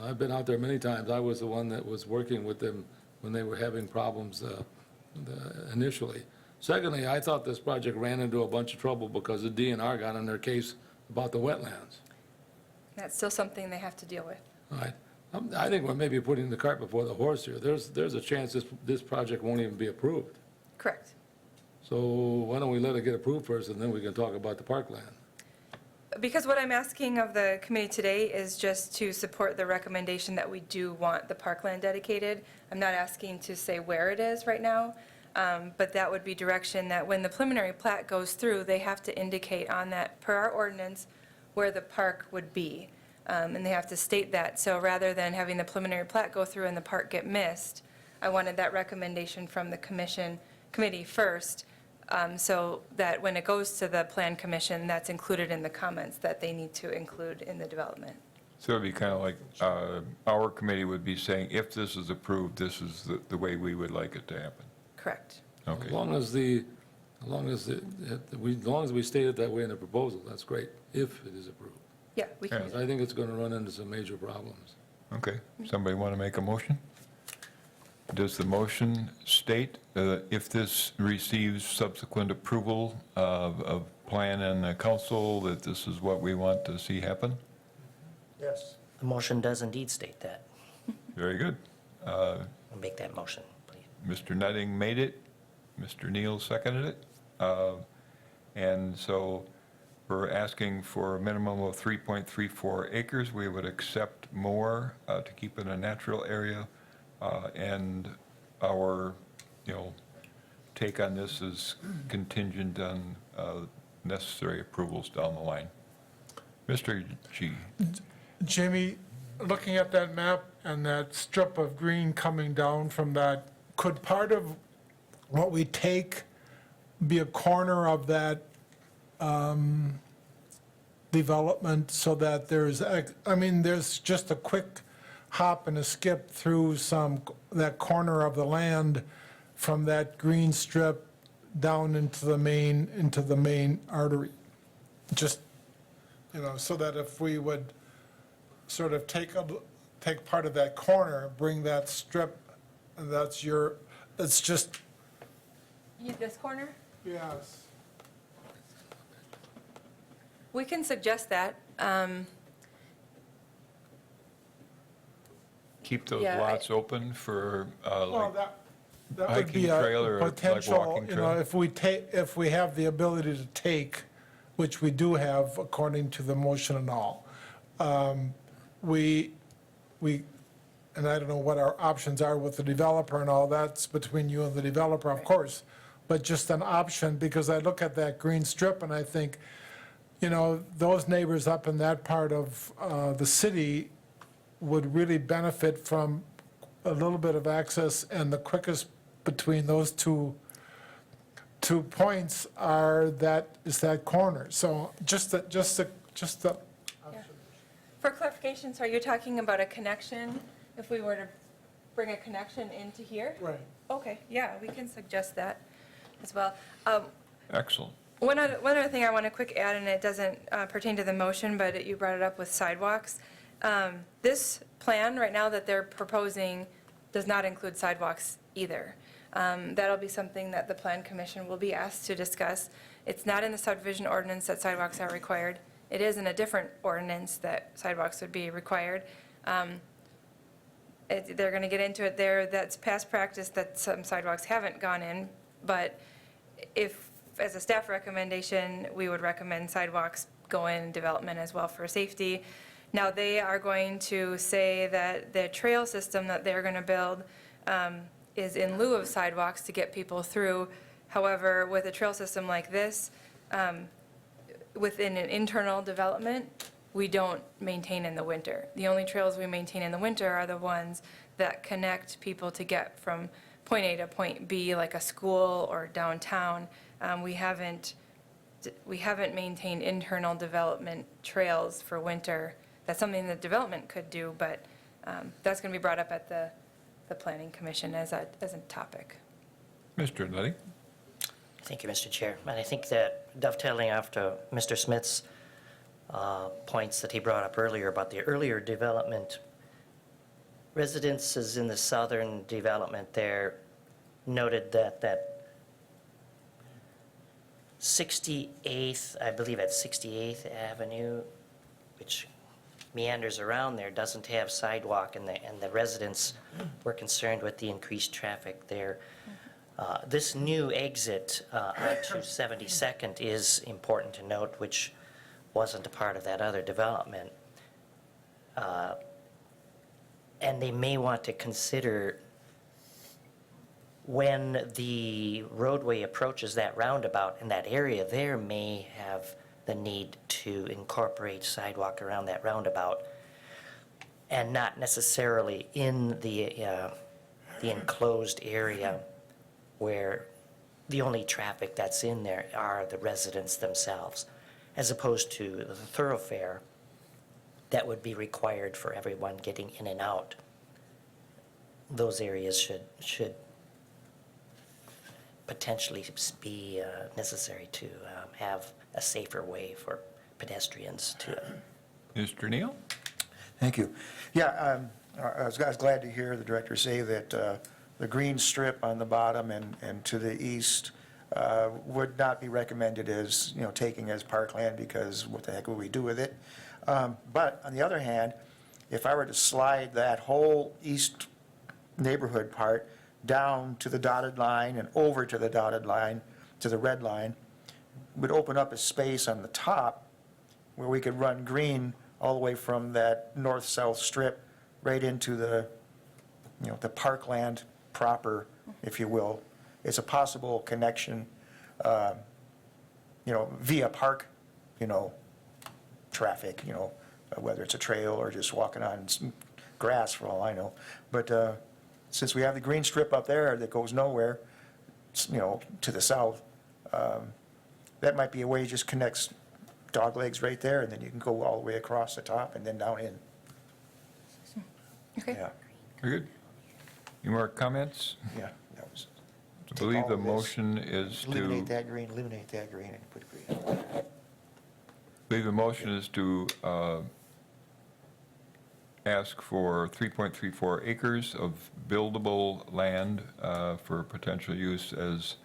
I've been out there many times. I was the one that was working with them when they were having problems initially. Secondly, I thought this project ran into a bunch of trouble because the DNR got on their case about the wetlands. That's still something they have to deal with. All right. I think we're maybe putting the cart before the horse here. There's a chance this project won't even be approved. Correct. So why don't we let it get approved first, and then we can talk about the parkland? Because what I'm asking of the committee today is just to support the recommendation that we do want the parkland dedicated. I'm not asking to say where it is right now, but that would be direction that when the preliminary plat goes through, they have to indicate on that, per our ordinance, where the park would be. And they have to state that. So rather than having the preliminary plat go through and the park get missed, I wanted that recommendation from the committee first, so that when it goes to the plan commission, that's included in the comments that they need to include in the development. So it'd be kind of like our committee would be saying, if this is approved, this is the way we would like it to happen. Correct. Okay. As long as we state it that way in the proposal, that's great, if it is approved. Yeah, we can. I think it's going to run into some major problems. Okay. Somebody want to make a motion? Does the motion state if this receives subsequent approval of plan and the council, that this is what we want to see happen? Yes. The motion does indeed state that. Very good. I'll make that motion, please. Mr. Nutting made it. Mr. Neal seconded it. And so we're asking for a minimum of 3.34 acres. We would accept more to keep in a natural area. And our, take on this is contingent on necessary approvals down the line. Mr. G. Jamie, looking at that map and that strip of green coming down from that, could part of what we take be a corner of that development so that there's just a quick hop and a skip through that corner of the land from that green strip down into the main artery? Just, so that if we would sort of take part of that corner, bring that strip, and it's just, This corner? yes. We can suggest that. Keep those Yeah, lots open for, Well, like, that would be hiking trail a or like potential, walking trail? if we have the ability to take, which we do have according to the motion and all, we, and I don't know what our options are with the developer and all, that's between you and the developer, of course, but just an option, because I look at that green strip and I think, those neighbors up in that part of the city would really benefit from a little bit of access, and the quickest between those two points is that corner. So just the For clarification, so are you talking about a connection, if we were to bring a connection into here? right. Okay, yeah, we can suggest that as well. excellent. One other thing I want to quick add, and it doesn't pertain to the motion, but you brought it up with sidewalks. This plan right now that they're proposing does not include sidewalks either. That'll be something that the Plan Commission will be asked to discuss. It's not in the subdivision ordinance that sidewalks are required. It is in a different ordinance that sidewalks would be required. They're going to get into it there. That's past practice that some sidewalks haven't gone in, but if, as a staff recommendation, we would recommend sidewalks go in development as well for safety. Now, they are going to say that the trail system that they're going to build is in lieu of sidewalks to get people through. However, with a trail system like this, within an internal development, we don't maintain in the winter. The only trails we maintain in the winter are the ones that connect people to get from point A to point B, like a school or downtown. We haven't maintained internal development trails for winter. That's something that development could do, but that's going to be brought up at the Planning Commission as a topic. Mr. Liddy? Thank you, Mr. Chair. And I think that dovetailing after Mr. Smith's points that he brought up earlier about the earlier development, residences in the southern development there noted that 68th, I believe at 68th Avenue, which meanders around there, doesn't have sidewalk, and the residents were concerned with the increased traffic there. This new exit onto 72nd is important to note, which wasn't a part of that other development. And they may want to consider when the roadway approaches that roundabout in that area there may have the need to incorporate sidewalk around that roundabout, and not necessarily in the enclosed area where the only traffic that's in there are the residents themselves, as opposed to the thoroughfare that would be required for everyone getting in and out. Those areas should potentially be necessary to have a safer way for pedestrians to. Mr. Neal? Thank you. Yeah, I was glad to hear the director say that the green strip on the bottom and to the east would not be recommended as, taking as parkland, because what the heck would we do with it? But on the other hand, if I were to slide that whole east neighborhood part down to the dotted line and over to the dotted line, to the red line, would open up a space on the top where we could run green all the way from that north-south strip right into the, the parkland proper, if you will. It's a possible connection, via park, traffic, whether it's a trail or just walking on grass for all I know. But since we have the green strip up there that goes nowhere, to the south, that might be a way, just connects dog legs right there, and then you can go all the way across the top and then down in. Okay. Yeah, Very good. Any more comments? yeah. That was, I believe all the of this. motion is eliminate to, that green, and put green. I believe the motion is to ask for 3.34 acres of buildable land for potential use as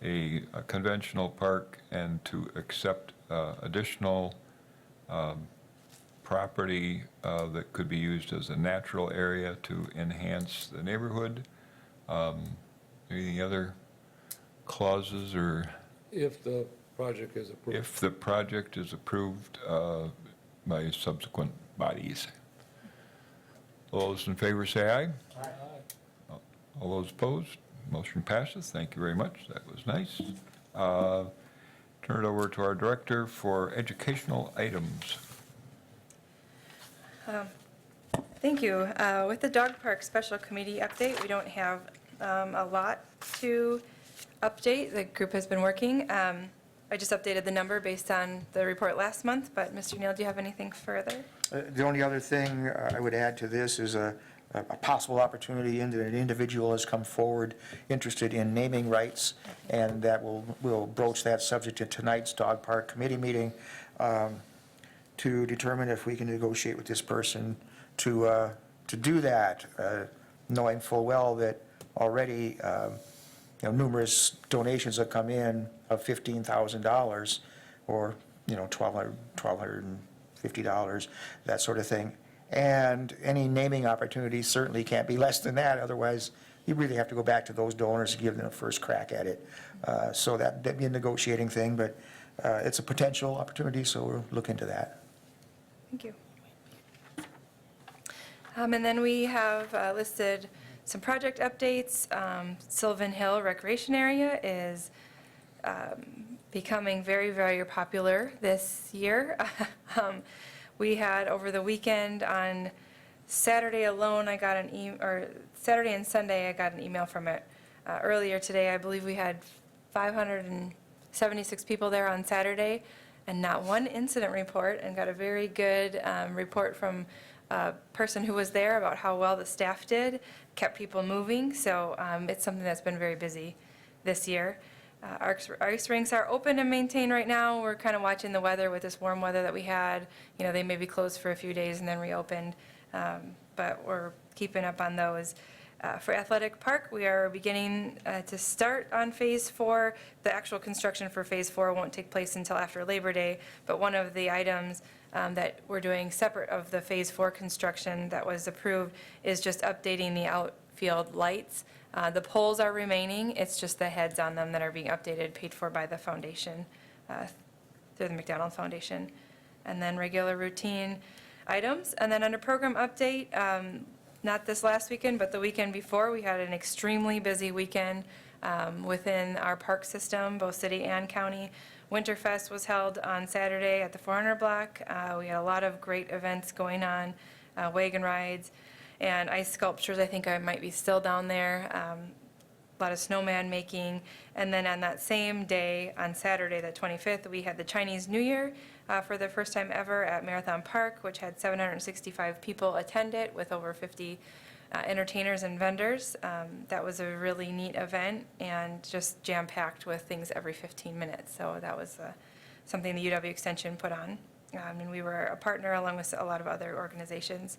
a conventional park, and to accept additional property that could be used as a natural area to enhance the neighborhood. Any other clauses, or If the project is approved. if the project is approved by subsequent bodies? All those in favor say aye. Aye. All those opposed? Motion passes. Thank you very much. That was nice. Turn it over to our director for educational items. Thank you. With the dog park special committee update, we don't have a lot to update. The group has been working. I just updated the number based on the report last month, but Mr. Neal, do you have anything further? The only other thing I would add to this is a possible opportunity in that an individual has come forward interested in naming rights, and that we'll broach that subject at tonight's dog park committee meeting to determine if we can negotiate with this person to do that, knowing full well that already numerous donations have come in of $15,000 or $1,250, that sort of thing. And any naming opportunity certainly can't be less than that, otherwise you really have to go back to those donors and give them a first crack at it. So that'd be a negotiating thing, but it's a potential opportunity, so we'll look into that. Thank you. And then we have listed some project updates. Sylvan Hill Recreation Area is becoming very, very popular this year. We had over the weekend on Saturday alone, I got an email, or Saturday and Sunday, I got an email from it. Earlier today, I believe we had 576 people there on Saturday, and not one incident report, and got a very good report from a person who was there about how well the staff did, kept people moving, so it's something that's been very busy this year. Our ice rinks are open and maintained right now. We're kind of watching the weather with this warm weather that we had. They may be closed for a few days and then reopened, but we're keeping up on those. For Athletic Park, we are beginning to start on Phase 4. The actual construction for Phase 4 won't take place until after Labor Day, but one of the items that we're doing separate of the Phase 4 construction that was approved is just updating the outfield lights. The poles are remaining, it's just the heads on them that are being updated, paid for by the foundation, through the McDonald Foundation. And then regular routine items. And then under program update, not this last weekend, but the weekend before, we had an extremely busy weekend within our park system, both city and county. Winterfest was held on Saturday at the 400 block. We had a lot of great events going on, wagon rides, and ice sculptures. I think I might be still down there. A lot of snowman making. And then on that same day, on Saturday, the 25th, we had the Chinese New Year for the first time ever at Marathon Park, which had 765 people attend it with over 50 entertainers and vendors. That was a really neat event and just jam-packed with things every 15 minutes. So that was something the UW Extension put on. And we were a partner along with a lot of other organizations.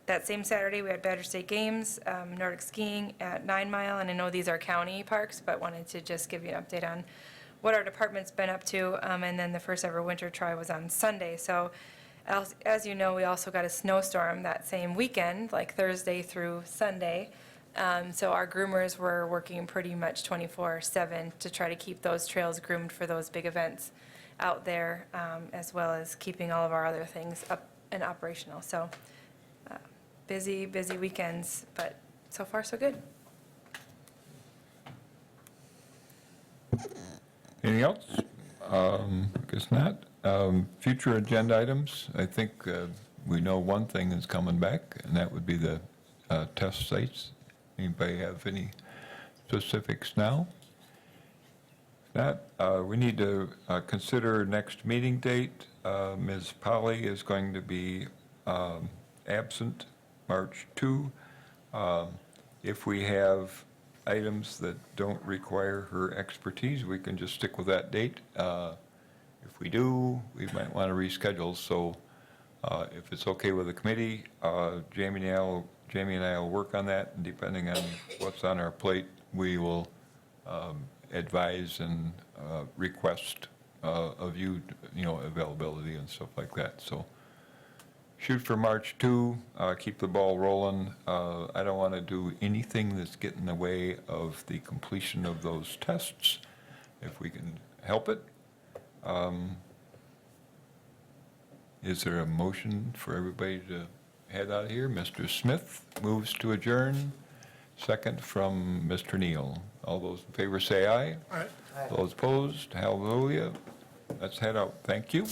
That same Saturday, we had Badger State Games, Nordic skiing at 9 Mile, and I know these are county parks, but wanted to just give you an update on what our department's been up to. And then the first ever winter try was on Sunday. So as you know, we also got a snowstorm that same weekend, like Thursday through Sunday. So our groomers were working pretty much 24/7 to try to keep those trails groomed for those big events out there, as well as keeping all of our other things up and operational. So busy weekends, but so far so good. Anything else? I guess not. Future agenda items, I think we know one thing is coming back, and that would be the test sites. Anybody have any specifics now? If not, we need to consider next meeting date. Ms. Polly is going to be absent March 2. If we have items that don't require her expertise, we can just stick with that date. If we do, we might want to reschedule, so if it's okay with the committee, Jamie and I will work on that, and depending on what's on our plate, we will advise and request of you, availability and stuff like that, so. Shoot for March 2, keep the ball rolling. I don't want to do anything that's getting in the way of the completion of those tests, if we can help it. Is there a motion for everybody to head out of here? Mr. Smith moves to adjourn, second from Mr. Neal. All those in favor say aye. All right. Those opposed, hallelujah. Let's head out. Thank you.